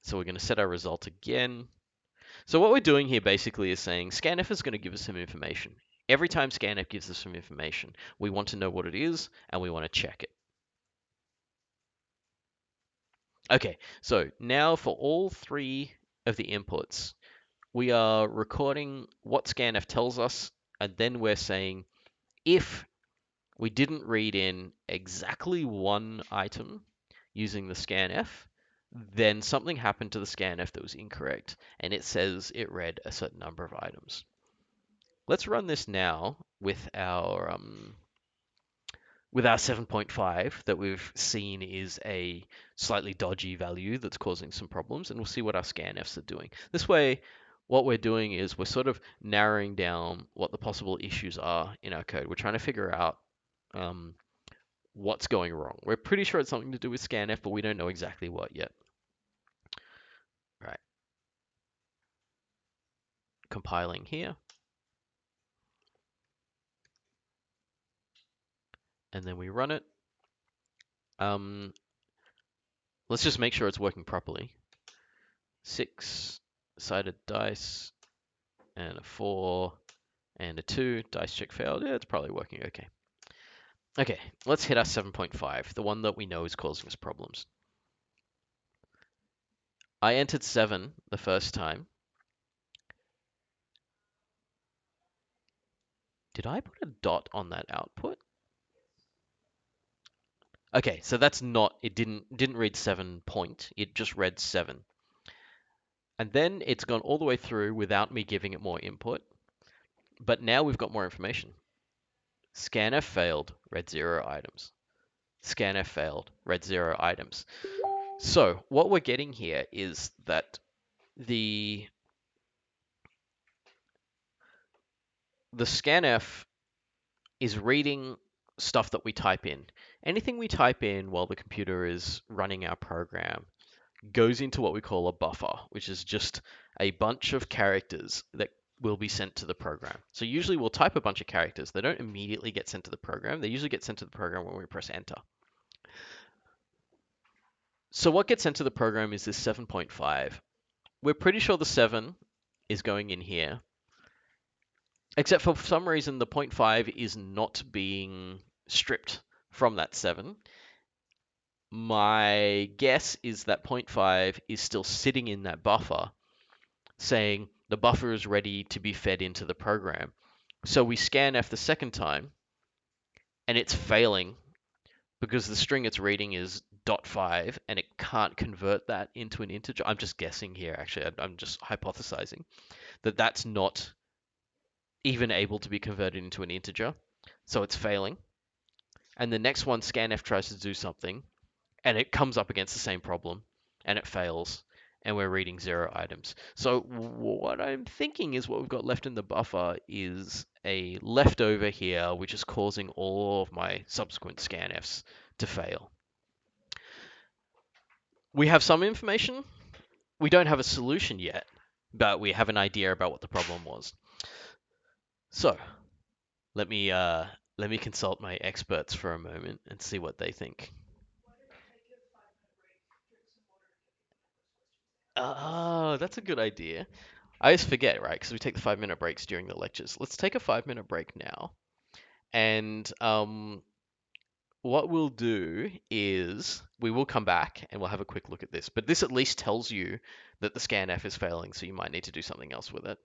So we're going to set our result again. So what we're doing here basically is saying scanf is going to give us some information. Every time scanf gives us some information, we want to know what it is and we want to check it. Okay, so now for all 3 of the inputs, we are recording what scanf tells us, and then we're saying if we didn't read in exactly 1 item using the scanf, then something happened to the scanf that was incorrect, and it says it read a certain number of items. Let's run this now with our 7.5 that we've seen is a slightly dodgy value that's causing some problems, and we'll see what our scanfs are doing. This way, what we're doing is we're sort of narrowing down what the possible issues are in our code. We're trying to figure out what's going wrong. We're pretty sure it's something to do with scanf, but we don't know exactly what yet. Right. Compiling here. And then we run it. Let's just make sure it's working properly. 6-sided dice and a 4 and a 2. Dice check failed. Yeah, it's probably working okay. Okay, let's hit our 7.5, the one that we know is causing us problems. I entered 7 the first time. Did I put a dot on that output? Okay, so that's not, it didn't read 7 point, it just read 7. And then it's gone all the way through without me giving it more input. But now we've got more information. Scanf failed, read 0 items. scanf failed, read 0 items. So what we're getting here is that the scanf is reading stuff that we type in. Anything we type in while the computer is running our program goes into what we call a buffer, which is just a bunch of characters that will be sent to the program. So usually we'll type a bunch of characters. They don't immediately get sent to the program. They usually get sent to the program when we press enter. So what gets sent to the program is this 7.5. We're pretty sure the 7 is going in here, except for some reason the 0.5 is not being stripped from that 7. My guess is that 0.5 is still sitting in that buffer, saying the buffer is ready to be fed into the program. So we scanf the second time, and it's failing because the string it's reading is .5, and it can't convert that into an integer. I'm just guessing here, actually. I'm just hypothesizing that that's not even able to be converted into an integer, so it's failing. And the next one, scanf tries to do something, and it comes up against the same problem, and it fails, and we're reading 0 items. So what I'm thinking is what we've got left in the buffer is a leftover here, which is causing all of my subsequent scanfs to fail. We have some information. We don't have a solution yet, but we have an idea about what the problem was. So let me consult my experts for a moment and see what they think. Oh, that's a good idea. I always forget, right? Because we take the 5-minute breaks during the lectures. Let's take a 5-minute break now. And what we'll do is we will come back and we'll have a quick look at this. But this at least tells you that the scanf is failing, so you might need to do something else with it.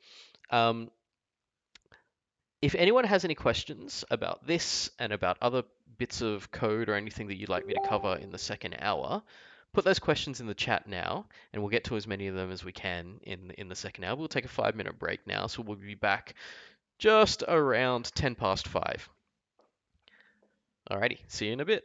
If anyone has any questions about this and about other bits of code or anything that you'd like me to cover in the second hour, put those questions in the chat now, and we'll get to as many of them as we can in the second hour. We'll take a 5-minute break now, so we'll be back just around 10 past 5. Alrighty, see you in a bit.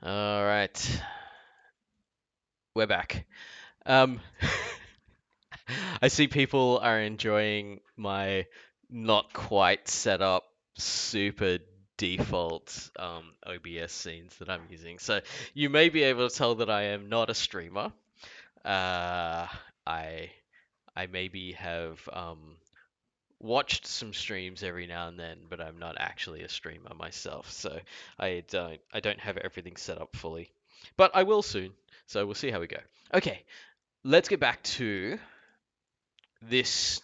All right, we're back. Um, I see people are enjoying my not quite set up super default OBS scenes that I'm using. So you may be able to tell that I am not a streamer. Uh, I I maybe have watched some streams every now and then, but I'm not actually a streamer myself. So I don't have everything set up fully, but I will soon. So we'll see how we go. Okay, let's get back to this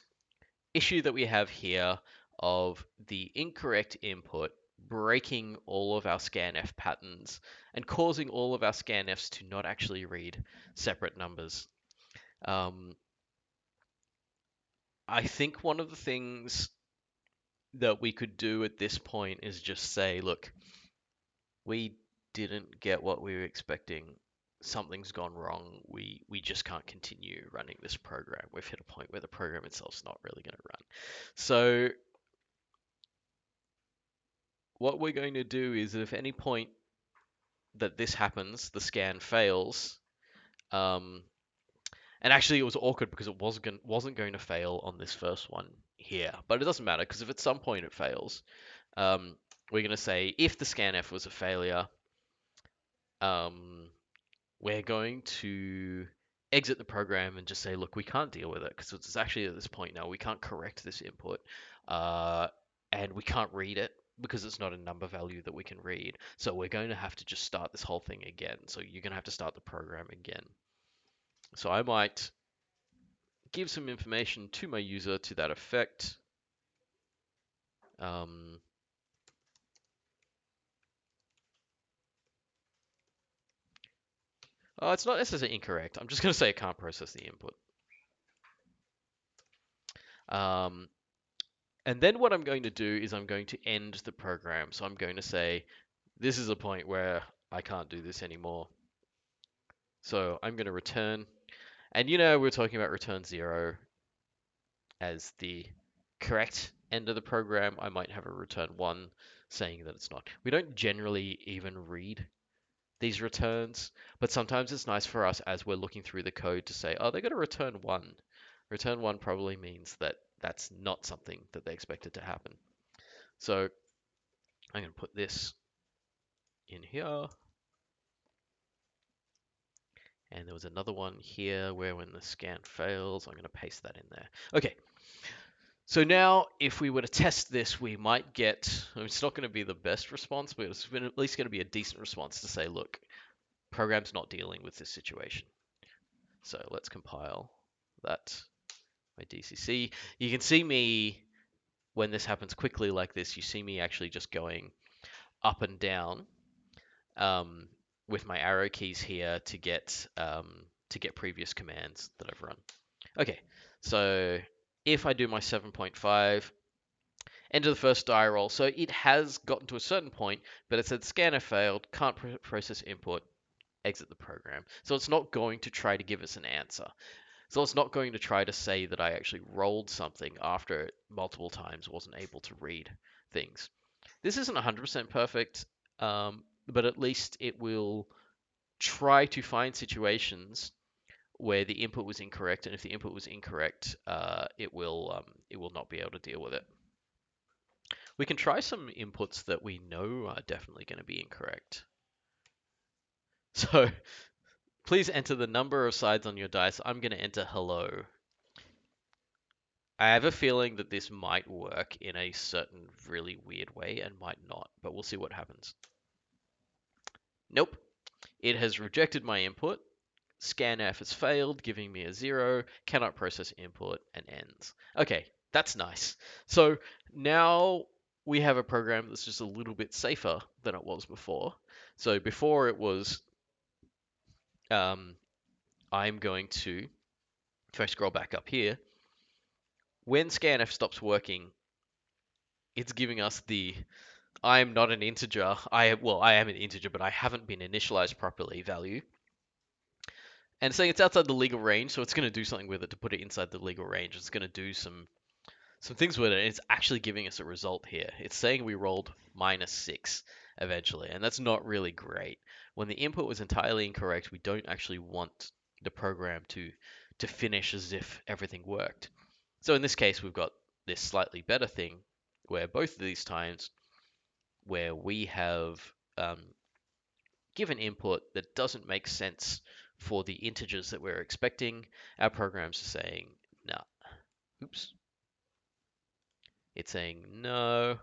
issue that we have here of the incorrect input breaking all of our scanf patterns and causing all of our scanfs to not actually read separate numbers. Um, I think one of the things that we could do at this point is just say, look, we didn't get what we were expecting. Something's gone wrong. We just can't continue running this program. We've hit a point where the program itself's not really going to run. So what we're going to do is if at any point that this happens, the scan fails, um, and actually it was awkward because it wasn't going to fail on this first one here, but it doesn't matter because if at some point it fails, we're going to say if the scanf was a failure, um, we're going to exit the program and just say, look, we can't deal with it because it's actually at this point now we can't correct this input, uh, and we can't read it because it's not a number value that we can read. So we're going to have to just start this whole thing again. So you're going to have to start the program again. So I might give some information to my user to that effect. Um, oh, it's not necessarily incorrect. I'm just going to say it can't process the input. Um, and then what I'm going to do is I'm going to end the program. So I'm going to say, this is a point where I can't do this anymore. So I'm going to return. And we're talking about return 0 as the correct end of the program. I might have a return 1 saying that it's not. We don't generally even read these returns, but sometimes it's nice for us as we're looking through the code to say, oh, they're going to return 1. Return 1 probably means that that's not something that they expected to happen. So I'm going to put this in here. And there was another one here where when the scan fails, I'm going to paste that in there. Okay. So now if we were to test this, we might get, it's not going to be the best response, but it's at least going to be a decent response to say, look, program's not dealing with this situation. So let's compile that, my DCC. You can see me, when this happens quickly like this, you see me actually just going up and down with my arrow keys here to get previous commands that I've run. Okay, so if I do my 7.5, enter the first die roll. So it has gotten to a certain point, but it said scanner failed, can't process input, exit the program. So it's not going to try to give us an answer. So it's not going to try to say that I actually rolled something after it multiple times wasn't able to read things. This isn't 100% perfect, but at least it will try to find situations where the input was incorrect, and if the input was incorrect, it will not be able to deal with it. We can try some inputs that we know are definitely going to be incorrect. So please enter the number of sides on your dice. I'm going to enter hello. I have a feeling that this might work in a certain really weird way and might not, but we'll see what happens. Nope. It has rejected my input. Scanf has failed, giving me a 0, cannot process input, and ends. Okay, that's nice. So now we have a program that's just a little bit safer than it was before. So before it was, I'm going to, if I scroll back up here, when scanf stops working, it's giving us the I am not an integer. I am an integer, but I haven't been initialized properly value. And saying it's outside the legal range, so it's going to do something with it to put it inside the legal range. It's going to do some things with it. And it's actually giving us a result here. It's saying we rolled -6. eventually, and that's not really great. When the input was entirely incorrect, we don't actually want the program to finish as if everything worked. So in this case, we've got this slightly better thing where both of these times where we have given input that doesn't make sense for the integers that we're expecting, our program's saying, no. Oops. It's saying, no,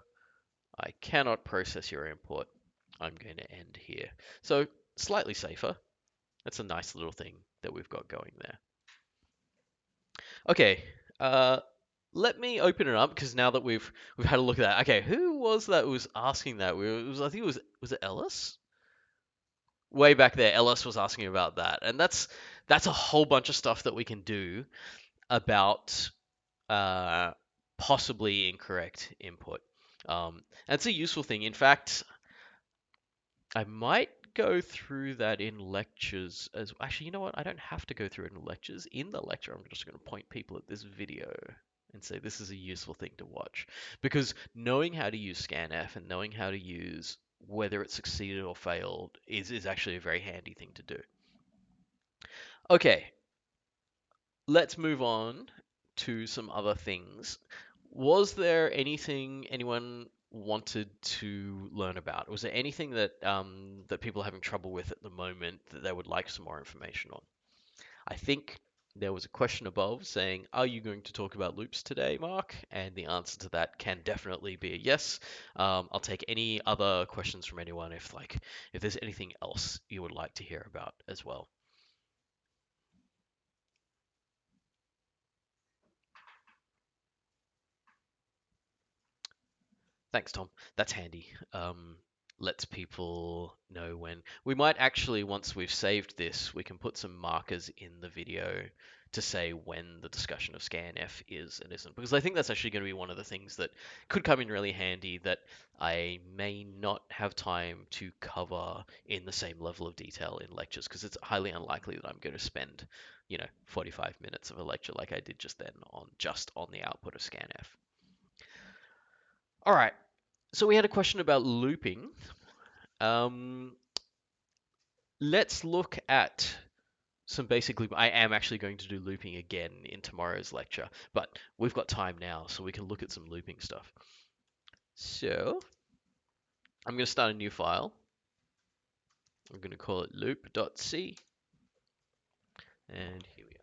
I cannot process your input. I'm going to end here. So slightly safer. That's a nice little thing that we've got going there. Okay, let me open it up because now that we've had a look at that. Okay, who was that who was asking that? I think it was Ellis? Way back there, Ellis was asking about that, and that's a whole bunch of stuff that we can do about uh, possibly incorrect input. And it's a useful thing. In fact, I might go through that in lectures as actually, you know what? I don't have to go through it in lectures. In the lecture, I'm just going to point people at this video and say this is a useful thing to watch. Because knowing how to use scanf and knowing how to use whether it succeeded or failed is actually a very handy thing to do. Okay, let's move on to some other things. Was there anything anyone wanted to learn about? Was there anything that people are having trouble with at the moment that they would like some more information on? I think there was a question above saying, "Are you going to talk about loops today, Mark?" And the answer to that can definitely be a yes. I'll take any other questions from anyone if there's anything else you would like to hear about as well. Thanks, Tom. That's handy. Lets people know when. We might actually, once we've saved this, we can put some markers in the video to say when the discussion of scanf is and isn't. Because I think that's actually going to be one of the things that could come in really handy that I may not have time to cover in the same level of detail in lectures, because it's highly unlikely that I'm going to spend, 45 minutes of a lecture like I did just then on the output of scanf. All right. So we had a question about looping. Let's look at some basic loop. I am actually going to do looping again in tomorrow's lecture, but we've got time now, so we can look at some looping stuff. So I'm going to start a new file. I'm going to call it loop.c, and here we are.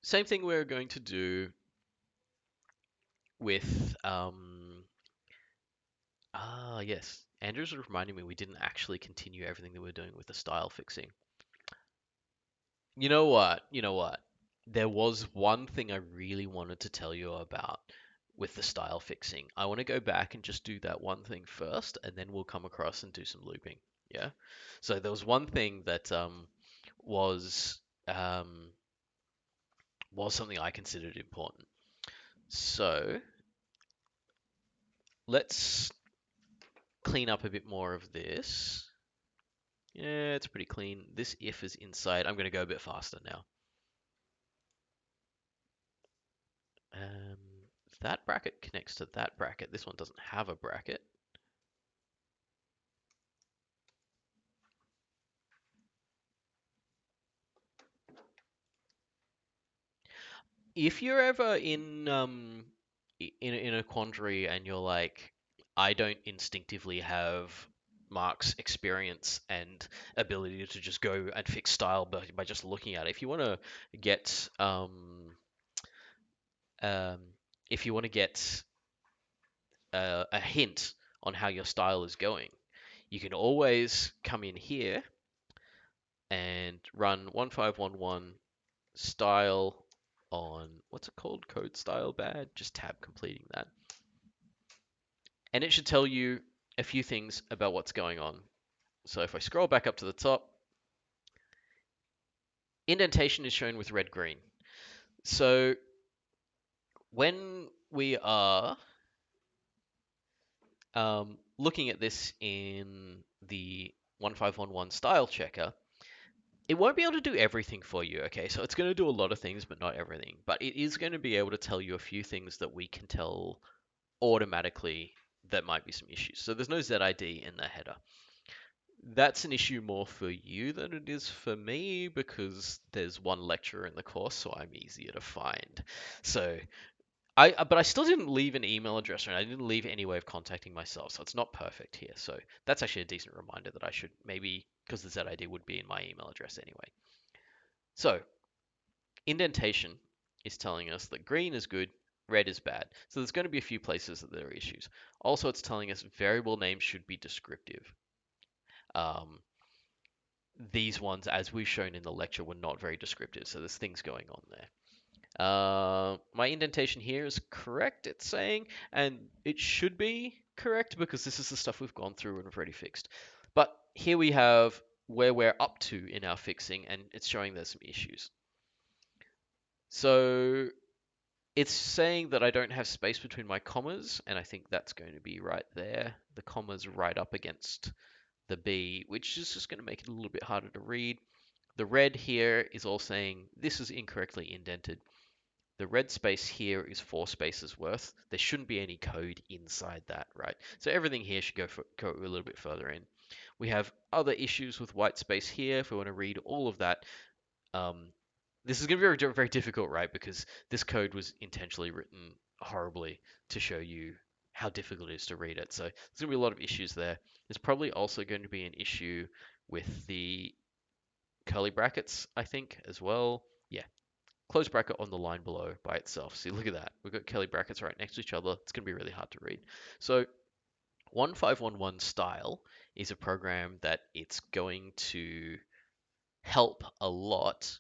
Same thing we're going to do with yes. Andrew's reminding me we didn't actually continue everything that we're doing with the style fixing. You know what? You know what? There was one thing I really wanted to tell you about with the style fixing. I want to go back and just do that one thing first, and then we'll come across and do some looping. Yeah. So there was one thing that was um, was something I considered important. So let's clean up a bit more of this. Yeah, it's pretty clean. This if is inside. I'm going to go a bit faster now. Um, that bracket connects to that bracket. This one doesn't have a bracket. If you're ever in a quandary and you're like, I don't instinctively have Mark's experience and ability to just go and fix style by just looking at it. If you want to get um, if you want to get a hint on how your style is going, you can always come in here and run 1511 style on, what's it called? Code style bad. Just tab completing that. And it should tell you a few things about what's going on. So if I scroll back up to the top, indentation is shown with red green. So when we are looking at this in the 1511 style checker, It won't be able to do everything for you, okay? So it's going to do a lot of things, but not everything. But it is going to be able to tell you a few things that we can tell automatically that might be some issues. So there's no ZID in the header. That's an issue more for you than it is for me because there's one lecturer in the course, so I'm easier to find. So but I still didn't leave an email address, and I didn't leave any way of contacting myself, so it's not perfect here. So that's actually a decent reminder that I should maybe, because the ZID would be in my email address anyway. So indentation is telling us that green is good, red is bad. So there's going to be a few places that there are issues. Also, it's telling us variable names should be descriptive. Um, these ones, as we've shown in the lecture, were not very descriptive, so there's things going on there. My indentation here is correct, it's saying, and it should be correct because this is the stuff we've gone through and we've already fixed. But here we have where we're up to in our fixing, and it's showing there's some issues. So it's saying that I don't have space between my commas, and I think that's going to be right there. The comma's right up against the B, which is just going to make it a little bit harder to read. The red here is all saying this is incorrectly indented. The red space here is 4 spaces worth. There shouldn't be any code inside that, right? So everything here should go a little bit further in. We have other issues with white space here. If we want to read all of that, um, this is going to be very, very difficult, right? Because this code was intentionally written horribly to show you how difficult it is to read it. So there's going to be a lot of issues there. There's probably also going to be an issue with the curly brackets, I think, as well. Yeah, close bracket on the line below by itself. See, look at that. We've got curly brackets right next to each other. It's going to be really hard to read. So 1511 style is a program that it's going to help a lot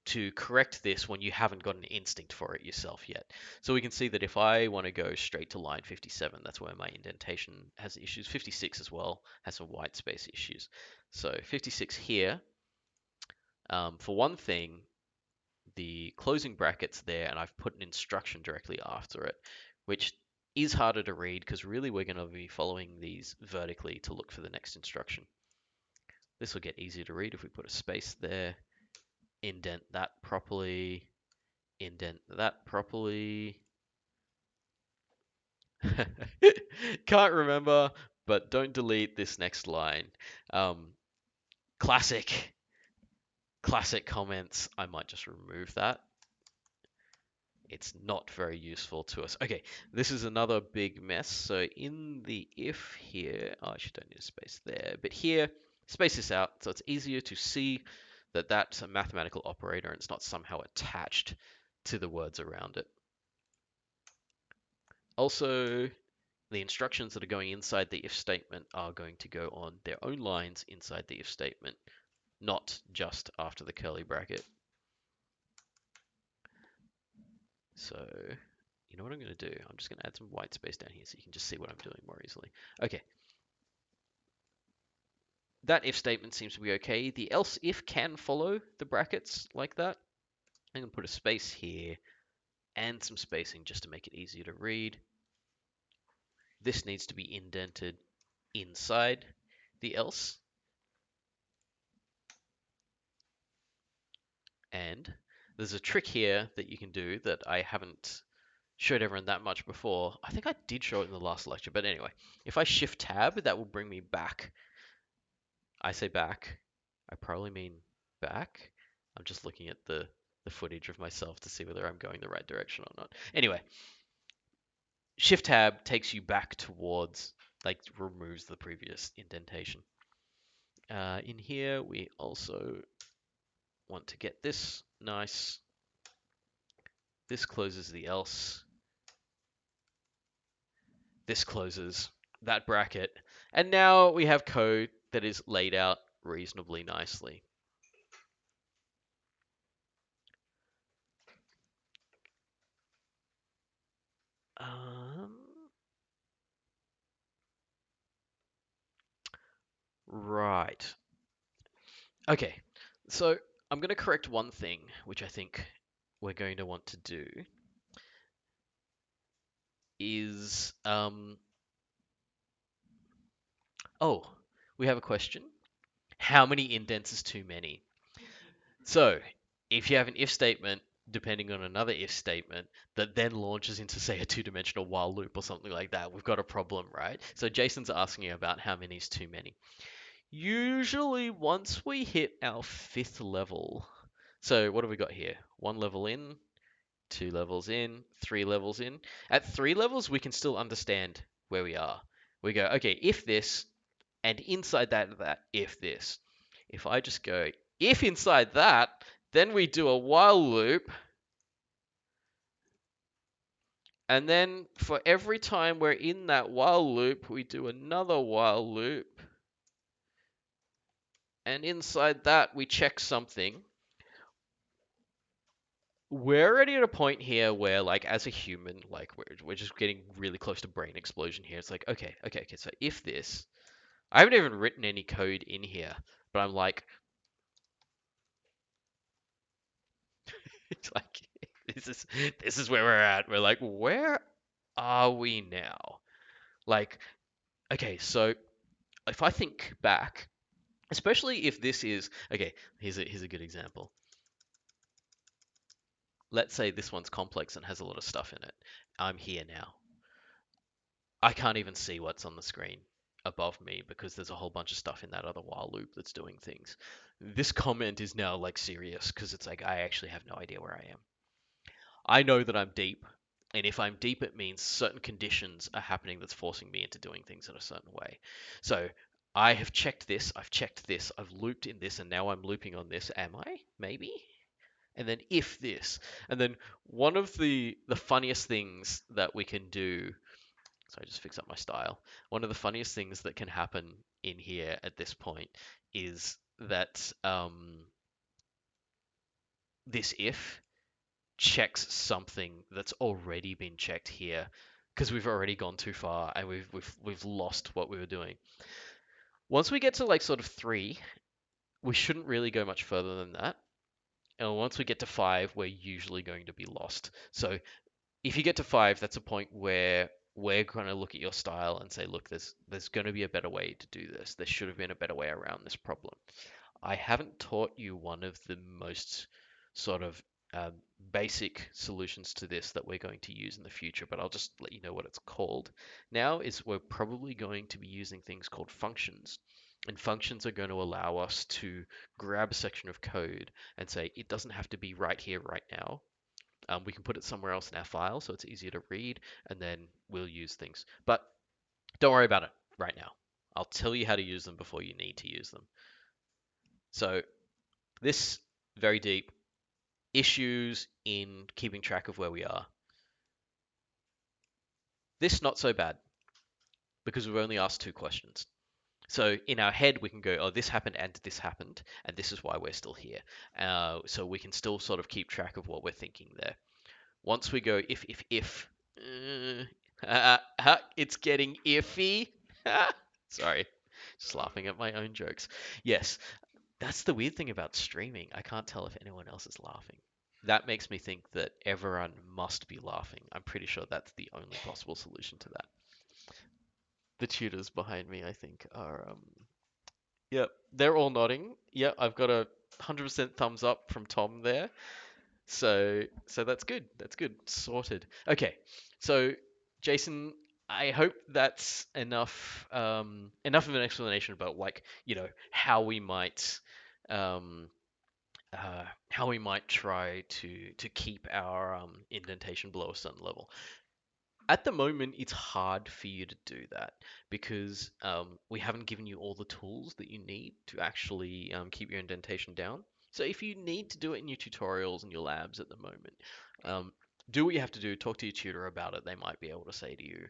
to correct this when you haven't got an instinct for it yourself yet. So we can see that if I want to go straight to line 57, that's where my indentation has issues. 56 as well has some white space issues. So 56 here, for one thing, the closing brackets there, and I've put an instruction directly after it, which is harder to read because really we're going to be following these vertically to look for the next instruction. This will get easier to read if we put a space there, indent that properly, indent that properly. Can't remember, but don't delete this next line. Um, classic comments. I might just remove that. It's not very useful to us. Okay, this is another big mess. So in the if here, oh, I actually don't need a space there, but here, space this out so it's easier to see that that's a mathematical operator and it's not somehow attached to the words around it. Also, the instructions that are going inside the if statement are going to go on their own lines inside the if statement, not just after the curly bracket. So you know what I'm going to do? I'm just going to add some white space down here so you can just see what I'm doing more easily. Okay. That if statement seems to be okay. The else if can follow the brackets like that. I'm going to put a space here and some spacing just to make it easier to read. This needs to be indented inside the else. And there's a trick here that you can do that I haven't showed everyone that much before. I think I did show it in the last lecture, but anyway, if I shift tab, that will bring me back. I say back, I probably mean back. I'm just looking at the footage of myself to see whether I'm going the right direction or not. Anyway, shift tab takes you back towards, like removes the previous indentation. In here, we also want to get this nice. This closes the else. This closes that bracket. And now we have code that is laid out reasonably nicely. Right. Okay. So I'm going to correct one thing, which I think we're going to want to do is, oh, we have a question. How many indents is too many? So, if you have an if statement depending on another if statement that then launches into, say, a two-dimensional while loop or something like that, we've got a problem, right? So Jason's asking you about how many is too many. Usually, once we hit our fifth level, so what have we got here? One level in, two levels in, three levels in. At three levels, we can still understand where we are. We go, okay, if this, and inside that, if this. If I just go, if inside that, then we do a while loop, and then for every time we're in that while loop, we do another while loop, and inside that, we check something. We're already at a point here where, like, as a human, like, we're just getting really close to brain explosion here. It's like, okay, so if this, I haven't even written any code in here, but I'm like, it's like this is where we're at. We're like, where are we now? Like, okay, so if I think back, especially if this is okay, here's a good example. Let's say this one's complex and has a lot of stuff in it. I'm here now. I can't even see what's on the screen above me because there's a whole bunch of stuff in that other while loop that's doing things. This comment is now like serious because it's like I actually have no idea where I am. I know that I'm deep, and if I'm deep, it means certain conditions are happening that's forcing me into doing things in a certain way. So I have checked this, I've checked this, I've looped in this, and now I'm looping on this. Am I? Maybe? And then if this. And then one of the funniest things that we can do, so I just fix up my style. One of the funniest things that can happen in here at this point is that this if checks something that's already been checked here because we've already gone too far and we've lost what we were doing. Once we get to like sort of 3, we shouldn't really go much further than that. And once we get to 5, we're usually going to be lost. So if you get to 5, that's a point where we're going to look at your style and say, look, there's going to be a better way to do this. There should have been a better way around this problem. I haven't taught you one of the most sort of um, basic solutions to this that we're going to use in the future, but I'll just let you know what it's called. Now is we're probably going to be using things called functions. And functions are going to allow us to grab a section of code and say, it doesn't have to be right here, right now. We can put it somewhere else in our file so it's easier to read, and then we'll use things. But don't worry about it right now. I'll tell you how to use them before you need to use them. So this very deep issues in keeping track of where we are. This not so bad because we've only asked 2 questions. So in our head, we can go, oh, this happened and this is why we're still here. So we can still sort of keep track of what we're thinking there. Once we go if, it's getting iffy. Sorry, just laughing at my own jokes. Yes, that's the weird thing about streaming. I can't tell if anyone else is laughing. That makes me think that everyone must be laughing. I'm pretty sure that's the only possible solution to that. The tutors behind me, I think, are yep, they're all nodding. Yep, I've got a 100% thumbs up from Tom there. So that's good. That's good. Sorted. Okay. So Jason, I hope that's enough of an explanation about like, how we might um try to keep our indentation below a certain level. At the moment, it's hard for you to do that because we haven't given you all the tools that you need to actually keep your indentation down. So if you need to do it in your tutorials and your labs at the moment, um, do what you have to do. Talk to your tutor about it. They might be able to say to you,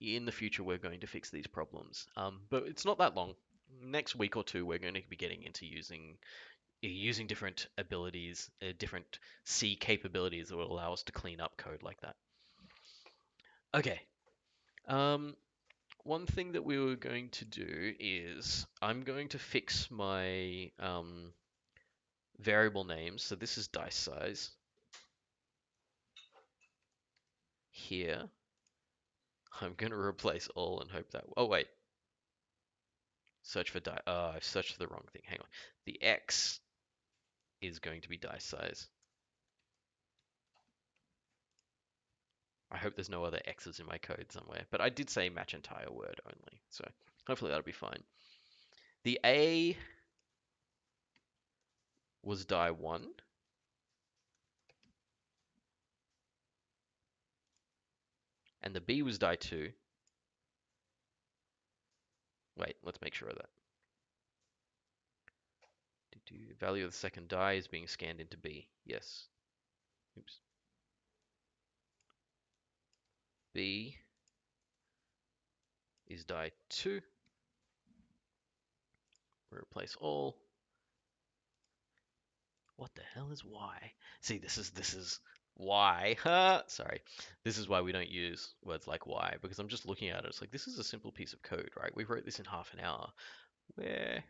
in the future, we're going to fix these problems. But it's not that long. Next week or two, we're going to be getting into using different abilities, different C capabilities that will allow us to clean up code like that. Okay. Um, One thing that we were going to do is I'm going to fix my variable names. So this is dice size here. I'm going to replace all and hope that. Oh wait, Search for die. I've searched for the wrong thing. Hang on. The X is going to be dice size. I hope there's no other X's in my code somewhere, but I did say match entire word only, so hopefully that'll be fine. The A was die 1. And the B was die 2. Wait, let's make sure of that. Value of the second die is being scanned into B. Yes. Oops. B is die 2. Replace all. What the hell is Y? See, this is Y. Sorry. This is why we don't use words like Y, because I'm just looking at it. It's like, this is a simple piece of code, right? We wrote this in half an hour. Where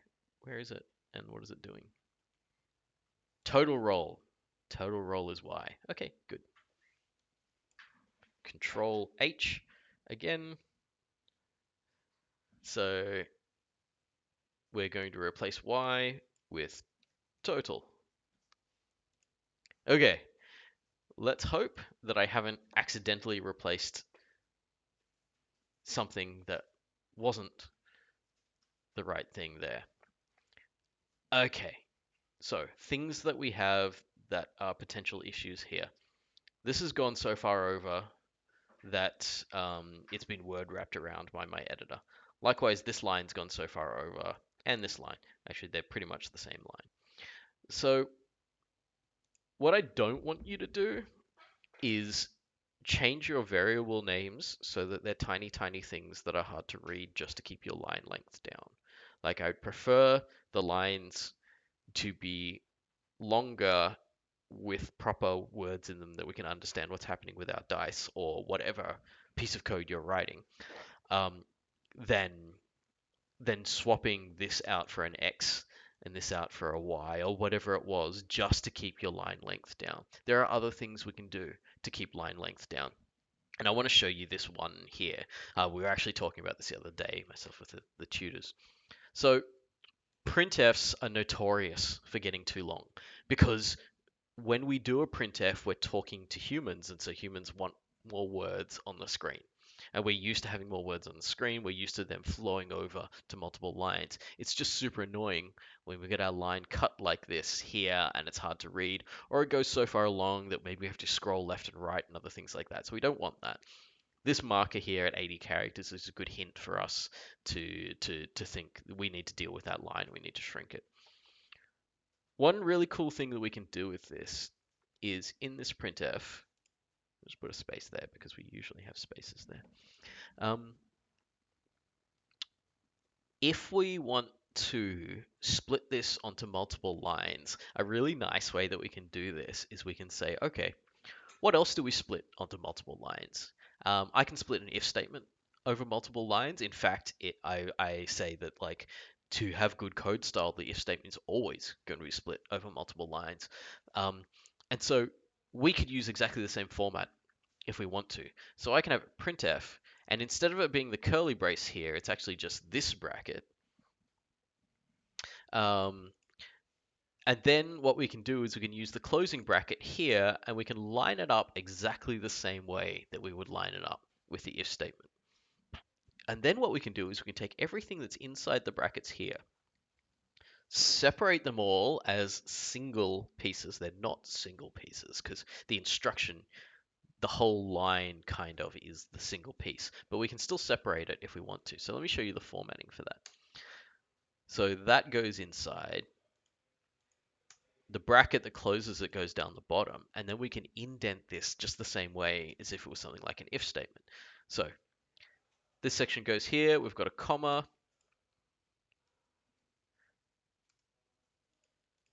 is it? And what is it doing? Total roll. Total roll is Y. Okay, good. Ctrl-h again. So we're going to replace Y with total. Okay, let's hope that I haven't accidentally replaced something that wasn't the right thing there. Okay, so things that we have that are potential issues here. This has gone so far over that it's been word wrapped around by my editor. Likewise, this line's gone so far over, and this line. Actually, they're pretty much the same line. So what I don't want you to do is change your variable names so that they're tiny, tiny things that are hard to read just to keep your line length down. Like, I'd prefer the lines to be longer with proper words in them that we can understand what's happening with our dice or whatever piece of code you're writing, um, than swapping this out for an X and this out for a Y or whatever it was just to keep your line length down. There are other things we can do to keep line length down. And I want to show you this one here. We were actually talking about this the other day, myself with the tutors. So printfs are notorious for getting too long because when we do a printf, we're talking to humans, and so humans want more words on the screen. And we're used to having more words on the screen. We're used to them flowing over to multiple lines. It's just super annoying when we get our line cut like this here and it's hard to read, or it goes so far along that maybe we have to scroll left and right and other things like that. So we don't want that. This marker here at 80 characters is a good hint for us to think we need to deal with that line. We need to shrink it. One really cool thing that we can do with this is in this printf, just put a space there because we usually have spaces there. If we want to split this onto multiple lines, a really nice way that we can do this is we can say, okay, what else do we split onto multiple lines? I can split an if statement over multiple lines. In fact, I say that, like, to have good code style, the if statement is always going to be split over multiple lines. And so we could use exactly the same format if we want to. So I can have printf, and instead of it being the curly brace here, it's actually just this bracket. And then what we can do is we can use the closing bracket here, and we can line it up exactly the same way that we would line it up with the if statement. And then what we can do is we can take everything that's inside the brackets here, separate them all as single pieces. They're not single pieces because the instruction, the whole line kind of is the single piece, but we can still separate it if we want to. So let me show you the formatting for that. So that goes inside. The bracket that closes it goes down the bottom, and then we can indent this just the same way as if it was something like an if statement. So this section goes here, we've got a comma.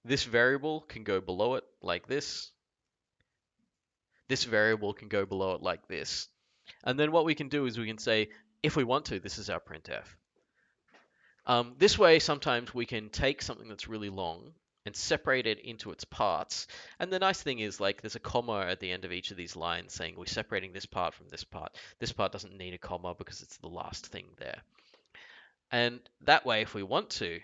This variable can go below it like this. This variable can go below it like this. And then what we can do is we can say, if we want to, this is our printf. This way, sometimes we can take something that's really long and separate it into its parts. And the nice thing is, like, there's a comma at the end of each of these lines saying we're separating this part from this part. This part doesn't need a comma because it's the last thing there. And that way, if we want to,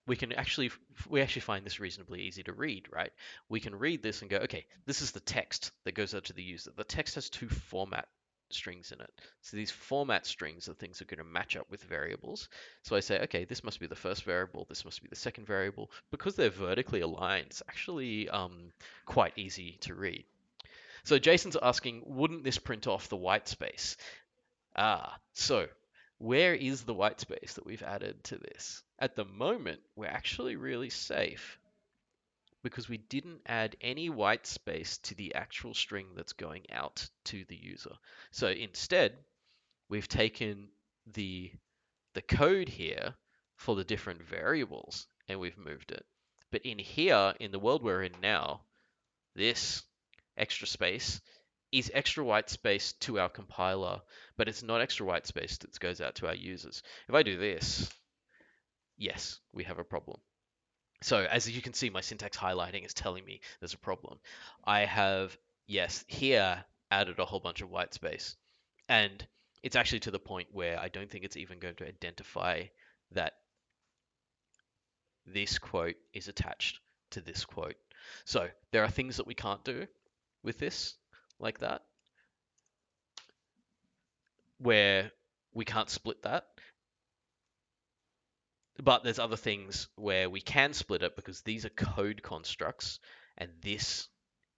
we actually find this reasonably easy to read, right? We can read this and go, okay, this is the text that goes out to the user. The text has two format strings in it. So these format strings are things that are going to match up with variables. So I say, okay, this must be the first variable, this must be the second variable. Because they're vertically aligned, it's actually quite easy to read. So Jason's asking, wouldn't this print off the white space? So where is the white space that we've added to this? At the moment, we're actually really safe because we didn't add any white space to the actual string that's going out to the user. So instead, we've taken the code here for the different variables and we've moved it. But in here, in the world we're in now, this extra space is extra white space to our compiler, but it's not extra white space that goes out to our users. If I do this, yes, we have a problem. So as you can see, my syntax highlighting is telling me there's a problem. I have, yes, here added a whole bunch of white space. And it's actually to the point where I don't think it's even going to identify that this quote is attached to this quote. So there are things that we can't do with this like that, where we can't split that. But there's other things where we can split it because these are code constructs and this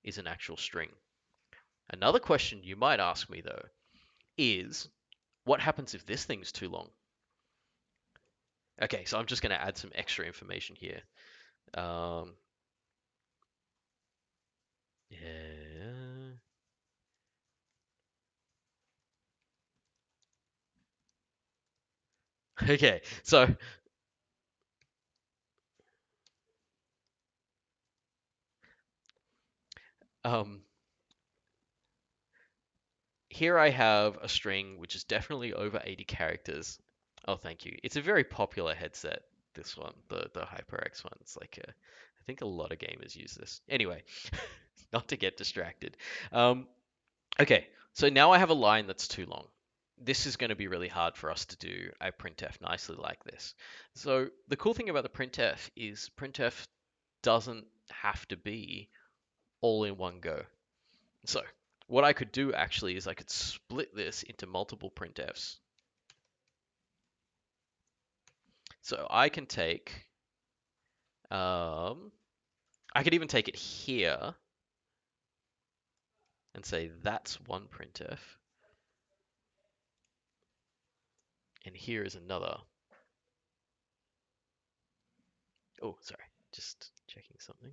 is an actual string. Another question you might ask me though is what happens if this thing's too long? Okay, so I'm just going to add some extra information here. Yeah. Okay, so um, here I have a string which is definitely over 80 characters. Oh, thank you. It's a very popular headset, this one, the HyperX one. It's like I think a lot of gamers use this. Anyway, not to get distracted. Um, okay, so now I have a line that's too long. This is going to be really hard for us to do a printf nicely like this. So the cool thing about the printf is printf doesn't have to be all in one go. So what I could do actually is I could split this into multiple printfs. So I can take, I could even take it here and say that's one printf, and here is another. Oh, sorry, just checking something.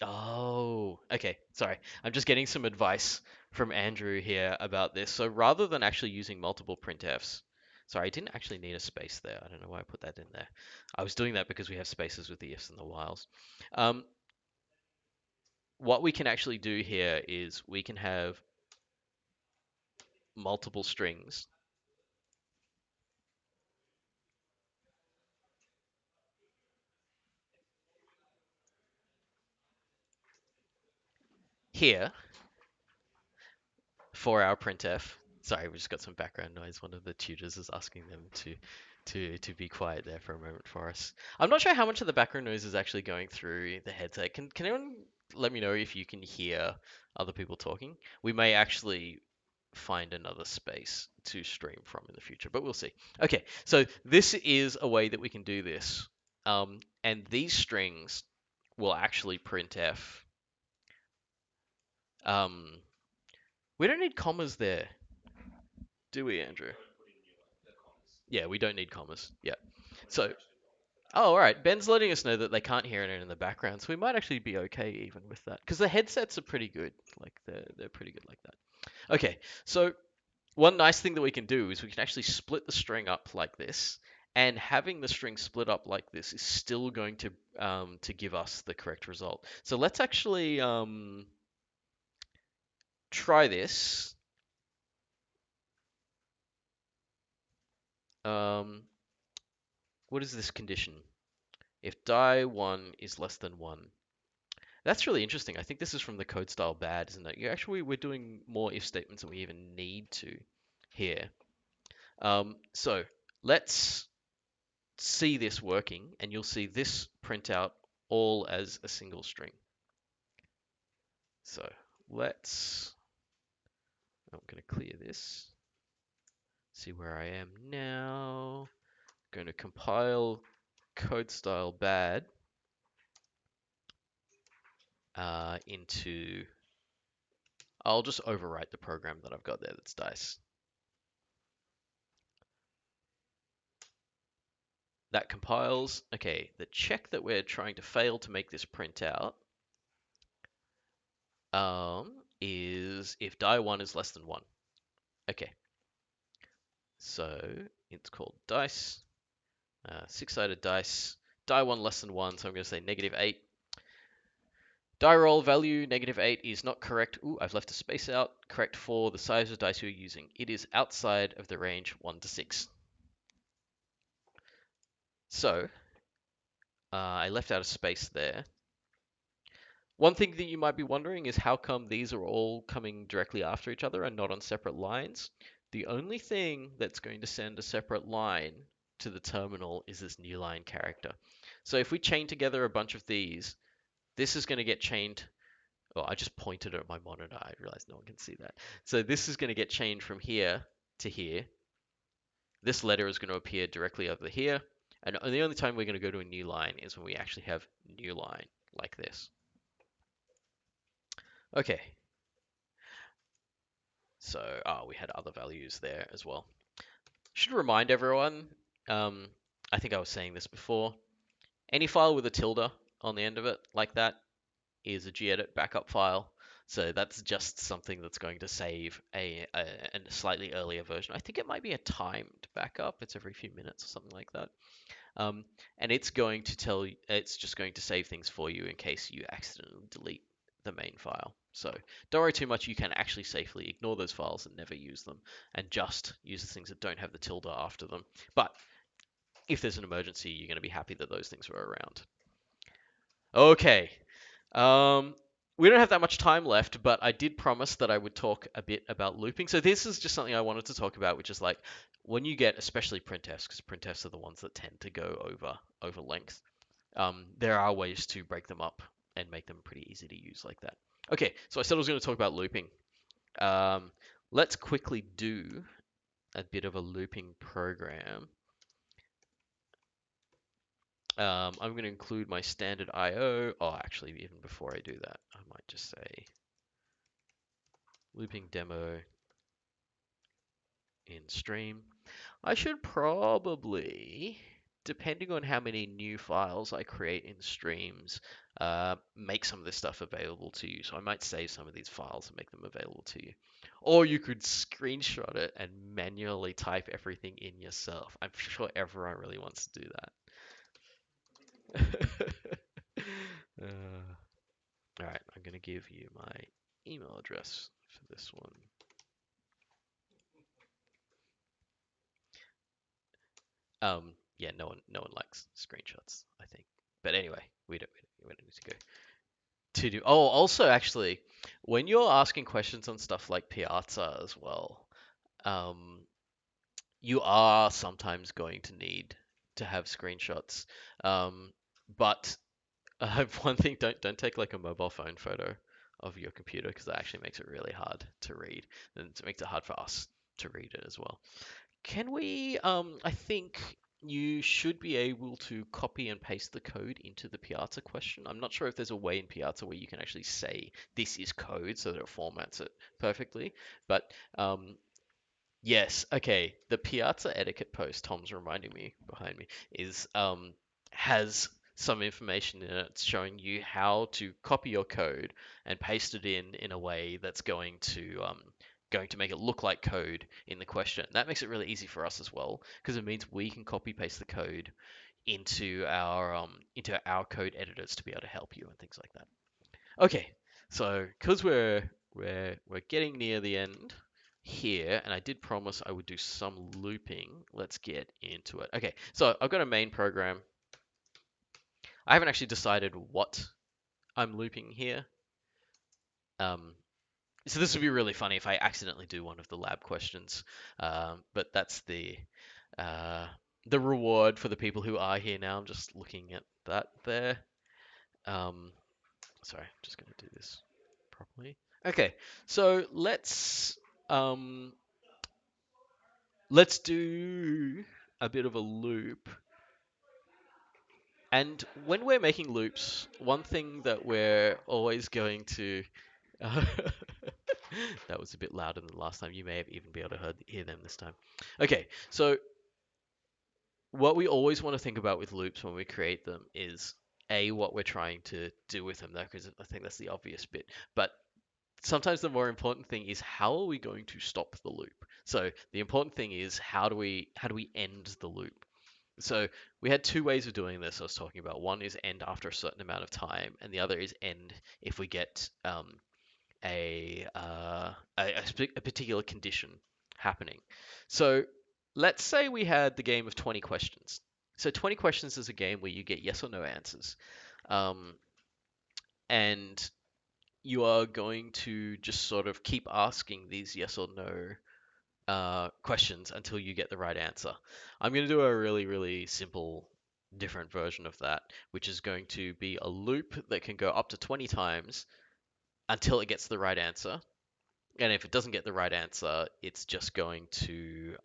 Oh, okay. Sorry. I'm just getting some advice from Andrew here about this. So rather than actually using multiple printfs, sorry, I didn't actually need a space there. I don't know why I put that in there. I was doing that because we have spaces with the ifs and the whiles. What we can actually do here is we can have multiple strings. Here for our printf. Sorry, we just got some background noise. One of the tutors is asking them to be quiet there for a moment for us. I'm not sure how much of the background noise is actually going through the headset. Can anyone let me know if you can hear other people talking? We may actually find another space to stream from in the future, but we'll see. Okay, so this is a way that we can do this. And these strings will actually printf. We don't need commas there, do we, Andrew? Yeah, we don't need commas. Yeah. So, oh, all right. Ben's letting us know that they can't hear it in the background, so we might actually be okay even with that because the headsets are pretty good. Like they're pretty good like that. Okay. So one nice thing that we can do is we can actually split the string up like this, and having the string split up like this is still going to give us the correct result. So let's actually try this. Um, what is this condition? If die1 is less than 1. That's really interesting. I think this is from the code style bad, isn't it? We're doing more if statements than we even need to here. So let's see this working, and you'll see this print out all as a single string. So I'm going to clear this, see where I am now. Going to compile code style bad into, I'll just overwrite the program that I've got there that's dice. That compiles. Okay, the check that we're trying to fail to make this print out is if die1 is less than 1. Okay, so it's called dice, 6-sided dice, die1 less than 1, so I'm going to say -8. Die roll value -8 is not correct. Ooh, I've left a space out. Correct for the size of dice you're using. It is outside of the range 1 to 6. So I left out a space there. One thing that you might be wondering is how come these are all coming directly after each other and not on separate lines? The only thing that's going to send a separate line to the terminal is this new line character. So if we chain together a bunch of these, this is going to get chained. Oh, I just pointed at my monitor. I realized no one can see that. So this is going to get chained from here to here. This letter is going to appear directly over here. And the only time we're going to go to a new line is when we actually have new line like this. Okay. So we had other values there as well. Should remind everyone, I think I was saying this before, any file with a tilde on the end of it like that is a gedit backup file. So that's just something that's going to save a slightly earlier version. I think it might be a timed backup. It's every few minutes or something like that. And it's going to tell you, it's just going to save things for you in case you accidentally delete the main file. So don't worry too much. You can actually safely ignore those files and never use them, and just use the things that don't have the tilde after them. But if there's an emergency, you're going to be happy that those things were around. Okay. We don't have that much time left, but I did promise that I would talk a bit about looping. So this is just something I wanted to talk about, which is like when you get, especially printfs, because printfs are the ones that tend to go over length. There are ways to break them up and make them pretty easy to use like that. Okay, so I said I was going to talk about looping. Let's quickly do a bit of a looping program. I'm going to include my standard IO. Oh, actually, even before I do that, I might just say looping demo in stream. I should probably, depending on how many new files I create in streams, make some of this stuff available to you. So I might save some of these files and make them available to you. Or you could screenshot it and manually type everything in yourself. I'm sure everyone really wants to do that. All right, I'm going to give you my email address for this one. Yeah, no one likes screenshots, I think. But anyway, we don't need to go to do. Oh, also, actually, when you're asking questions on stuff like Piazza as well, you are sometimes going to need to have screenshots. But one thing, don't take like a mobile phone photo of your computer, because that actually makes it really hard to read, and it makes it hard for us to read it as well. Can we, I think you should be able to copy and paste the code into the Piazza question. I'm not sure if there's a way in Piazza where you can actually say this is code so that it formats it perfectly. But yes, okay. The Piazza etiquette post, Tom's reminding me behind me, is has some information in it showing you how to copy your code and paste it in a way that's going to make it look like code in the question. That makes it really easy for us as well, because it means we can copy paste the code into our code editors to be able to help you and things like that. Okay, so because we're getting near the end here, and I did promise I would do some looping. Let's get into it. Okay, so I've got a main program. I haven't actually decided what I'm looping here. So this would be really funny if I accidentally do one of the lab questions, but that's uh, the reward for the people who are here now. I'm just looking at that there. Sorry, I'm just going to do this properly. Okay, so let's do a bit of a loop. And when we're making loops, one thing that we're always going to that was a bit louder than last time. You may have even be able to hear them this time. Okay, so what we always want to think about with loops when we create them is A, what we're trying to do with them, though, because I think that's the obvious bit. But sometimes the more important thing is how are we going to stop the loop? So the important thing is how do we end the loop? So we had two ways of doing this. I was talking about one is end after a certain amount of time, and the other is end if we get a particular condition happening. So let's say we had the game of 20 questions. So 20 questions is a game where you get yes or no answers. And you are going to just sort of keep asking these yes or no questions until you get the right answer. I'm going to do a really, really simple, different version of that, which is going to be a loop that can go up to 20 times until it gets the right answer. And if it doesn't get the right answer, it's just going to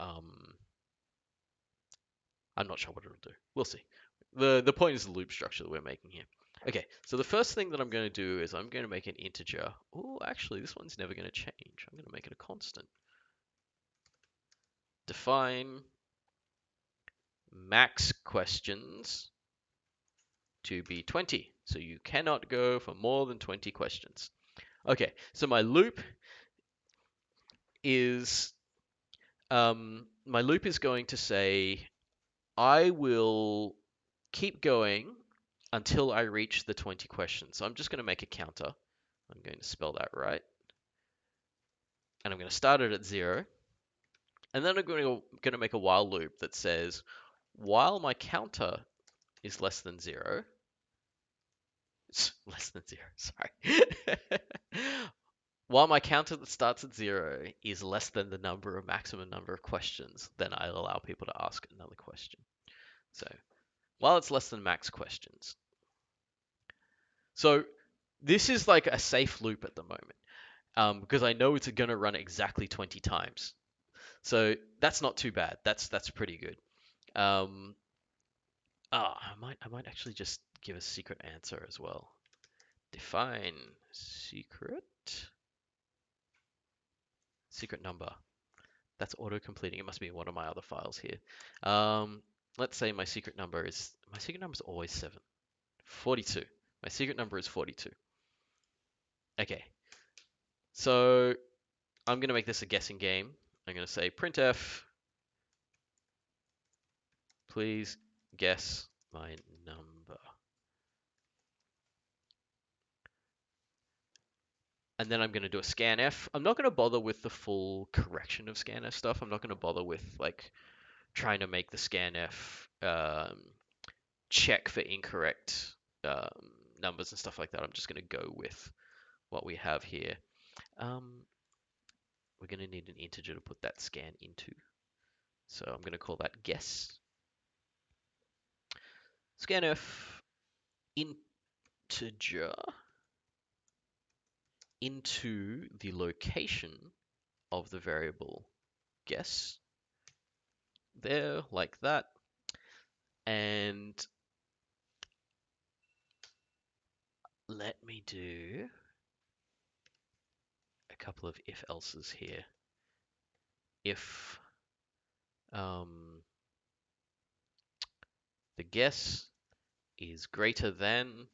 I'm not sure what it'll do. We'll see. The point is the loop structure that we're making here. Okay, so the first thing that I'm going to do is I'm going to make an integer. Oh, actually, this one's never going to change. I'm going to make it a constant. Define max questions to be 20. So you cannot go for more than 20 questions. Okay, so my loop is going to say I will keep going until I reach the 20 questions. So I'm just going to make a counter. I'm going to spell that right. And I'm going to start it at 0. And then I'm going to make a while loop that says, while my counter is less than 0, less than 0, sorry. While my counter that starts at 0 is less than the maximum number of questions, then I'll allow people to ask another question. So while it's less than max questions. So this is like a safe loop at the moment, because I know it's going to run exactly 20 times. So that's not too bad. That's pretty good. I might actually just give a secret answer as well. Define secret number. That's auto-completing. It must be in one of my other files here. Let's say my secret number is always 7. 42. My secret number is 42. Okay. So I'm going to make this a guessing game. I'm going to say printf, please guess my number. And then I'm going to do a scanf. I'm not going to bother with the full correction of scanf stuff. I'm not going to bother with like trying to make the scanf check for incorrect numbers and stuff like that. I'm just going to go with what we have here. We're going to need an integer to put that scan into. So I'm going to call that guess. Scanf integer into the location of the variable guess. There, like that. And let me do a couple of if-elses here. If the guess is greater than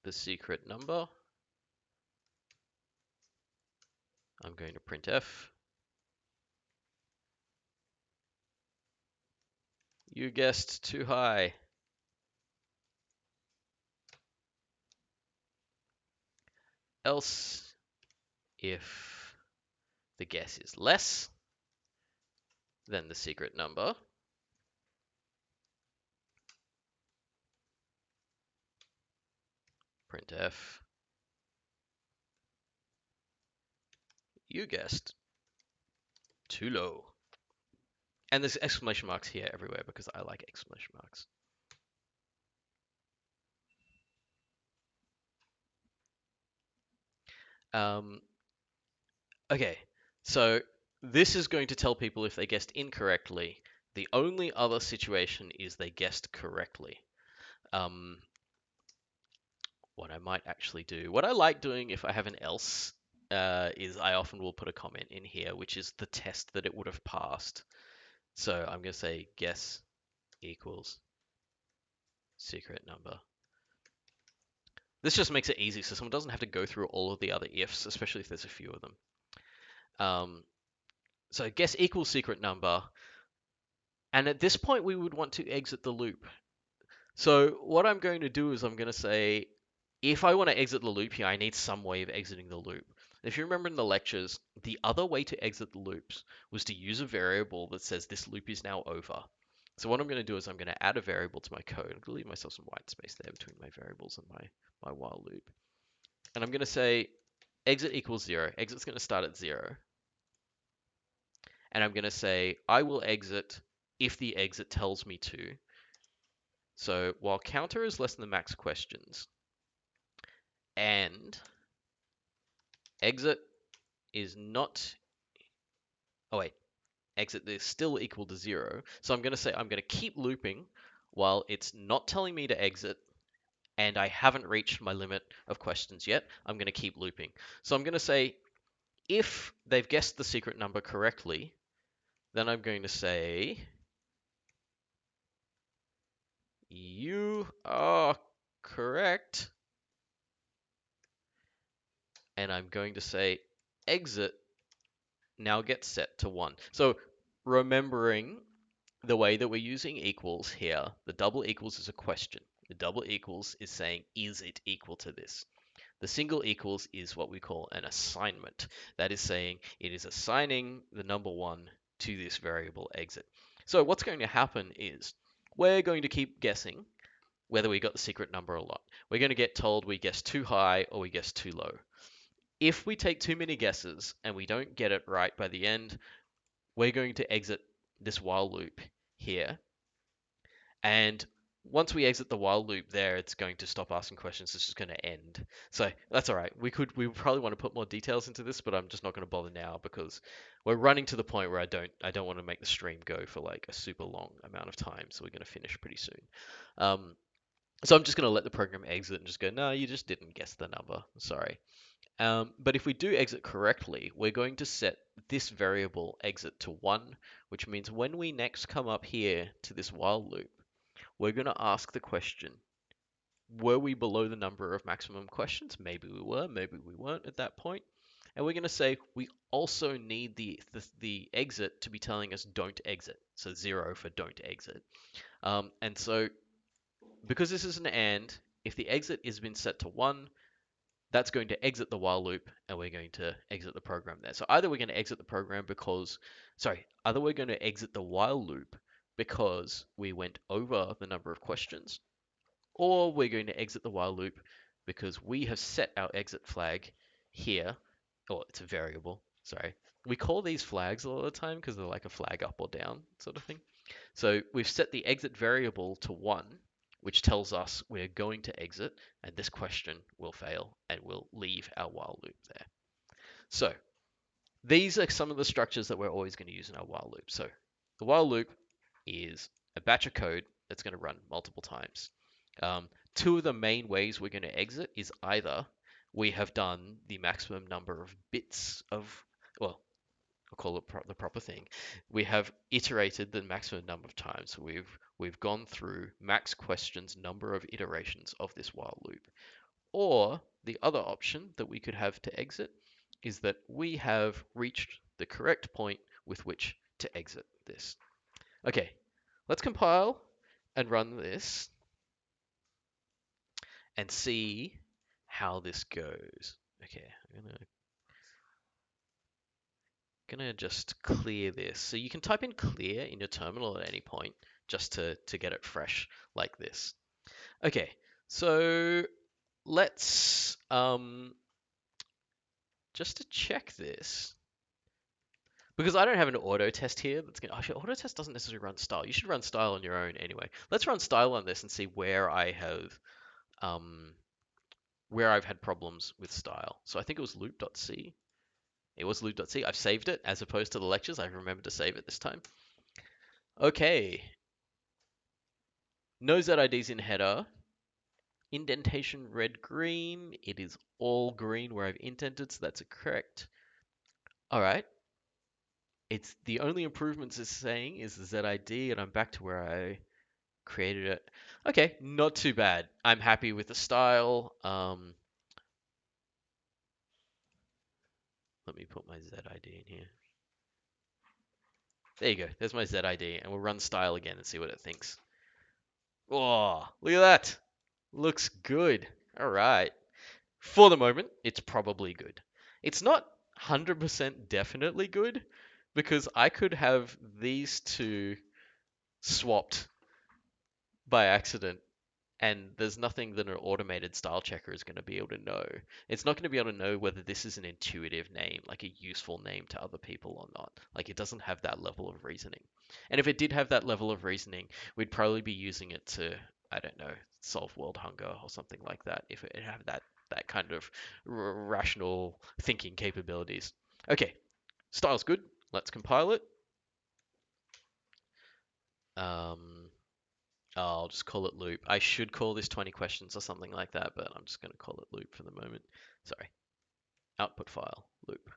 the secret number, I'm going to printf. You guessed too high. Else, if the guess is less than the secret number, printf, you guessed too low. And there's exclamation marks here everywhere because I like exclamation marks. Okay, so this is going to tell people if they guessed incorrectly. The only other situation is they guessed correctly. What I might actually do, what I like doing if I have an else, is I often will put a comment in here, which is the test that it would have passed. So I'm going to say guess equals secret number. This just makes it easy so someone doesn't have to go through all of the other ifs, especially if there's a few of them. So guess equals secret number. And at this point, we would want to exit the loop. So what I'm going to do is I'm going to say, if I want to exit the loop here, I need some way of exiting the loop. If you remember in the lectures, the other way to exit the loops was to use a variable that says this loop is now over. So what I'm going to do is I'm going to add a variable to my code. I'm going to leave myself some white space there between my variables and my while loop. And I'm going to say exit equals 0. Exit's going to start at 0. And I'm going to say I will exit if the exit tells me to. So while counter is less than the max questions, and exit is not, oh wait, exit is still equal to 0. So I'm going to say I'm going to keep looping while it's not telling me to exit, and I haven't reached my limit of questions yet. I'm going to keep looping. So I'm going to say if they've guessed the secret number correctly, then I'm going to say you are correct. And I'm going to say exit now gets set to 1. So remembering the way that we're using equals here, the double equals is a question. The double equals is saying, is it equal to this? The single equals is what we call an assignment. That is saying it is assigning the number 1 to this variable exit. So what's going to happen is we're going to keep guessing whether we got the secret number or not. We're going to get told we guessed too high or we guessed too low. If we take too many guesses and we don't get it right by the end, we're going to exit this while loop here. And once we exit the while loop there, it's going to stop asking questions. It's just going to end. So that's all right. We would probably want to put more details into this, but I'm just not going to bother now because we're running to the point where I don't want to make the stream go for like a super long amount of time. So we're going to finish pretty soon. So I'm just going to let the program exit and just go, no, you just didn't guess the number. Sorry. But if we do exit correctly, we're going to set this variable exit to 1, which means when we next come up here to this while loop, we're going to ask the question, were we below the number of maximum questions? Maybe we were, maybe we weren't at that point. And we're going to say we also need the exit to be telling us don't exit. So 0 for don't exit. And so because this is an and, if the exit has been set to 1, that's going to exit the while loop and we're going to exit the program there. So either we're going to exit the program either we're going to exit the while loop because we went over the number of questions, or we're going to exit the while loop because we have set our exit flag here. Oh, it's a variable, sorry. We call these flags a lot of the time because they're like a flag up or down sort of thing. So we've set the exit variable to 1, which tells us we're going to exit, and this question will fail, and we'll leave our while loop there. So these are some of the structures that we're always going to use in our while loop. So the while loop is a batch of code that's going to run multiple times. Two of the main ways we're going to exit is either we have done the maximum number of bits of, well, I'll call it the proper thing. We have iterated the maximum number of times. We've gone through max questions number of iterations of this while loop. Or the other option that we could have to exit is that we have reached the correct point with which to exit this. Okay, let's compile and run this and see how this goes. Okay, I'm gonna Gonna just clear this. So you can type in clear in your terminal at any point just to get it fresh like this. Okay, so let's just to check this. Because I don't have an auto test here that's gonna actually auto test doesn't necessarily run style. You should run style on your own anyway. Let's run style on this and see where I've had problems with style. So I think it was loop.c. It was loop.c. I've saved it as opposed to the lectures. I remembered to save it this time. Okay. No ZIDs in header. Indentation red green. It is all green where I've indented, so that's correct. All right. It's the only improvements it's saying is the ZID, and I'm back to where I created it. Okay, not too bad. I'm happy with the style. Let me put my ZID in here. There you go. There's my ZID, and we'll run style again and see what it thinks. Oh, look at that. Looks good. All right. For the moment, it's probably good. It's not 100% definitely good because I could have these two swapped by accident, and there's nothing that an automated style checker is going to be able to know. It's not going to be able to know whether this is an intuitive name, like a useful name to other people or not. Like it doesn't have that level of reasoning. And if it did have that level of reasoning, we'd probably be using it to, I don't know, solve world hunger or something like that. If it had that kind of rational thinking capabilities. Okay, style's good. Let's compile it. Um, I'll just call it loop. I should call this 20 questions or something like that, but I'm just going to call it loop for the moment. Sorry. Output file, loop.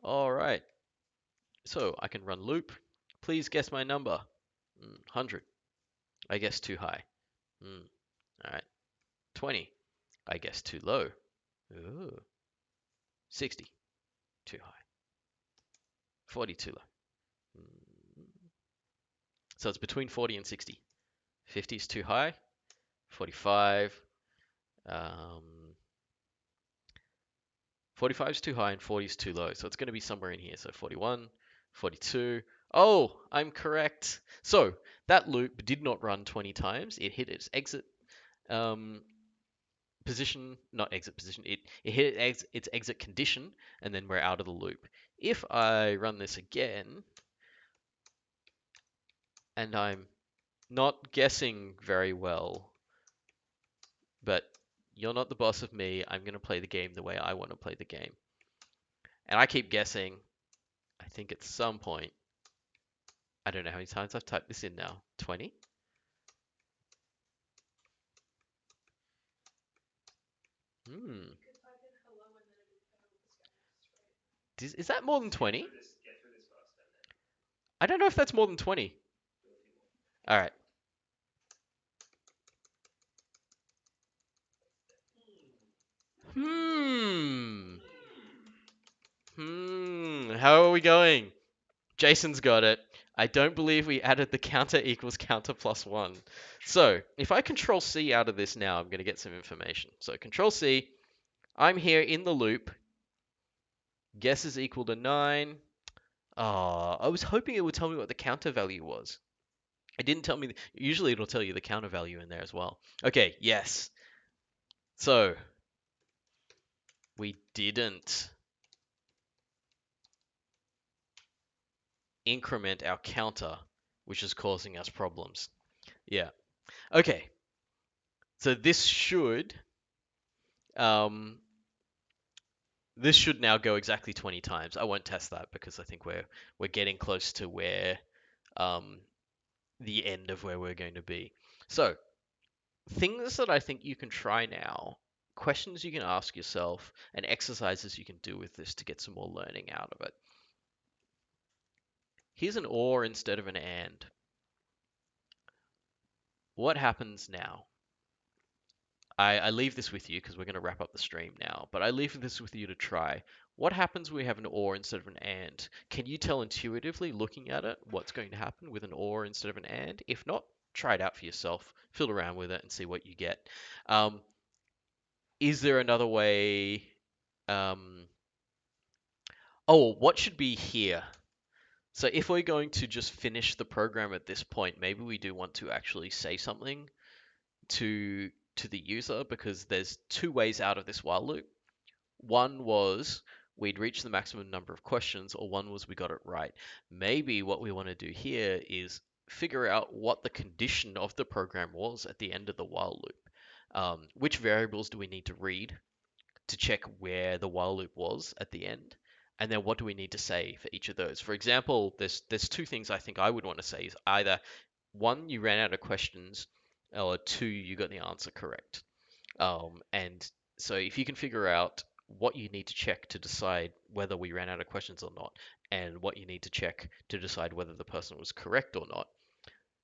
All right. So I can run loop. Please guess my number. 100. I guess too high. All right. 20. I guess too low. Ooh. 60. Too high. 40 too low. So it's between 40 and 60. 50 is too high. 45. 45 is too high and 40 is too low. So it's going to be somewhere in here. So 41, 42. Oh, I'm correct. So that loop did not run 20 times. It hit its exit position, not exit position. It hit its exit condition, and then we're out of the loop. If I run this again, and I'm not guessing very well, but you're not the boss of me. I'm going to play the game the way I want to play the game. And I keep guessing. I think at some point, I don't know how many times I've typed this in now. 20? Is that more than 20? I don't know if that's more than 20. All right. How are we going? Jason's got it. I don't believe we added the counter equals counter plus 1. So if I control C out of this now, I'm going to get some information. So control C, I'm here in the loop. Guess is equal to 9. Oh, I was hoping it would tell me what the counter value was. It didn't tell me. Usually it'll tell you the counter value in there as well. Okay, yes. So we didn't increment our counter, which is causing us problems. Yeah. Okay. So this should now go exactly 20 times. I won't test that because I think we're getting close to where the end of where we're going to be. So things that I think you can try now, questions you can ask yourself, and exercises you can do with this to get some more learning out of it. Here's an or instead of an and. What happens now? I leave this with you because we're going to wrap up the stream now, but I leave this with you to try. What happens when we have an or instead of an and? Can you tell intuitively, looking at it, what's going to happen with an or instead of an and? If not, try it out for yourself, fiddle around with it and see what you get. Is there another way? Oh, what should be here? So if we're going to just finish the program at this point, maybe we do want to actually say something to the user, because there's two ways out of this while loop. One was we'd reached the maximum number of questions, or one was we got it right. Maybe what we want to do here is figure out what the condition of the program was at the end of the while loop. Which variables do we need to read to check where the while loop was at the end? And then what do we need to say for each of those? For example, there's two things I think I would want to say is either one, you ran out of questions, or two, you got the answer correct. And so if you can figure out what you need to check to decide whether we ran out of questions or not, and what you need to check to decide whether the person was correct or not,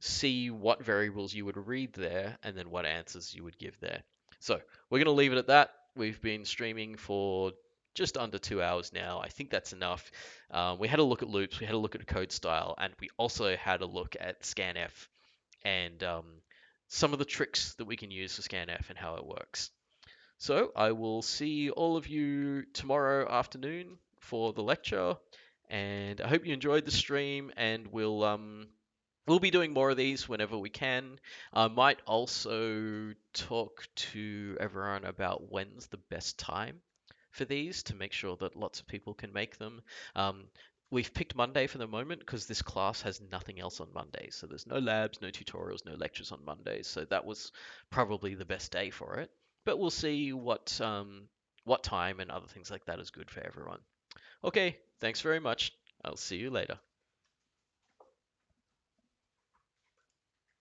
see what variables you would read there, and then what answers you would give there. So we're going to leave it at that. We've been streaming for just under 2 hours now. I think that's enough. We had a look at loops, we had a look at code style, and we also had a look at scanf and some of the tricks that we can use for scanf and how it works. So I will see all of you tomorrow afternoon for the lecture, and I hope you enjoyed the stream. And we'll be doing more of these whenever we can. I might also talk to everyone about when's the best time for these to make sure that lots of people can make them. Um, we've picked Monday for the moment because this class has nothing else on Mondays. So there's no labs, no tutorials, no lectures on Mondays. So that was probably the best day for it. But we'll see what time and other things like that is good for everyone. Okay, thanks very much. I'll see you later.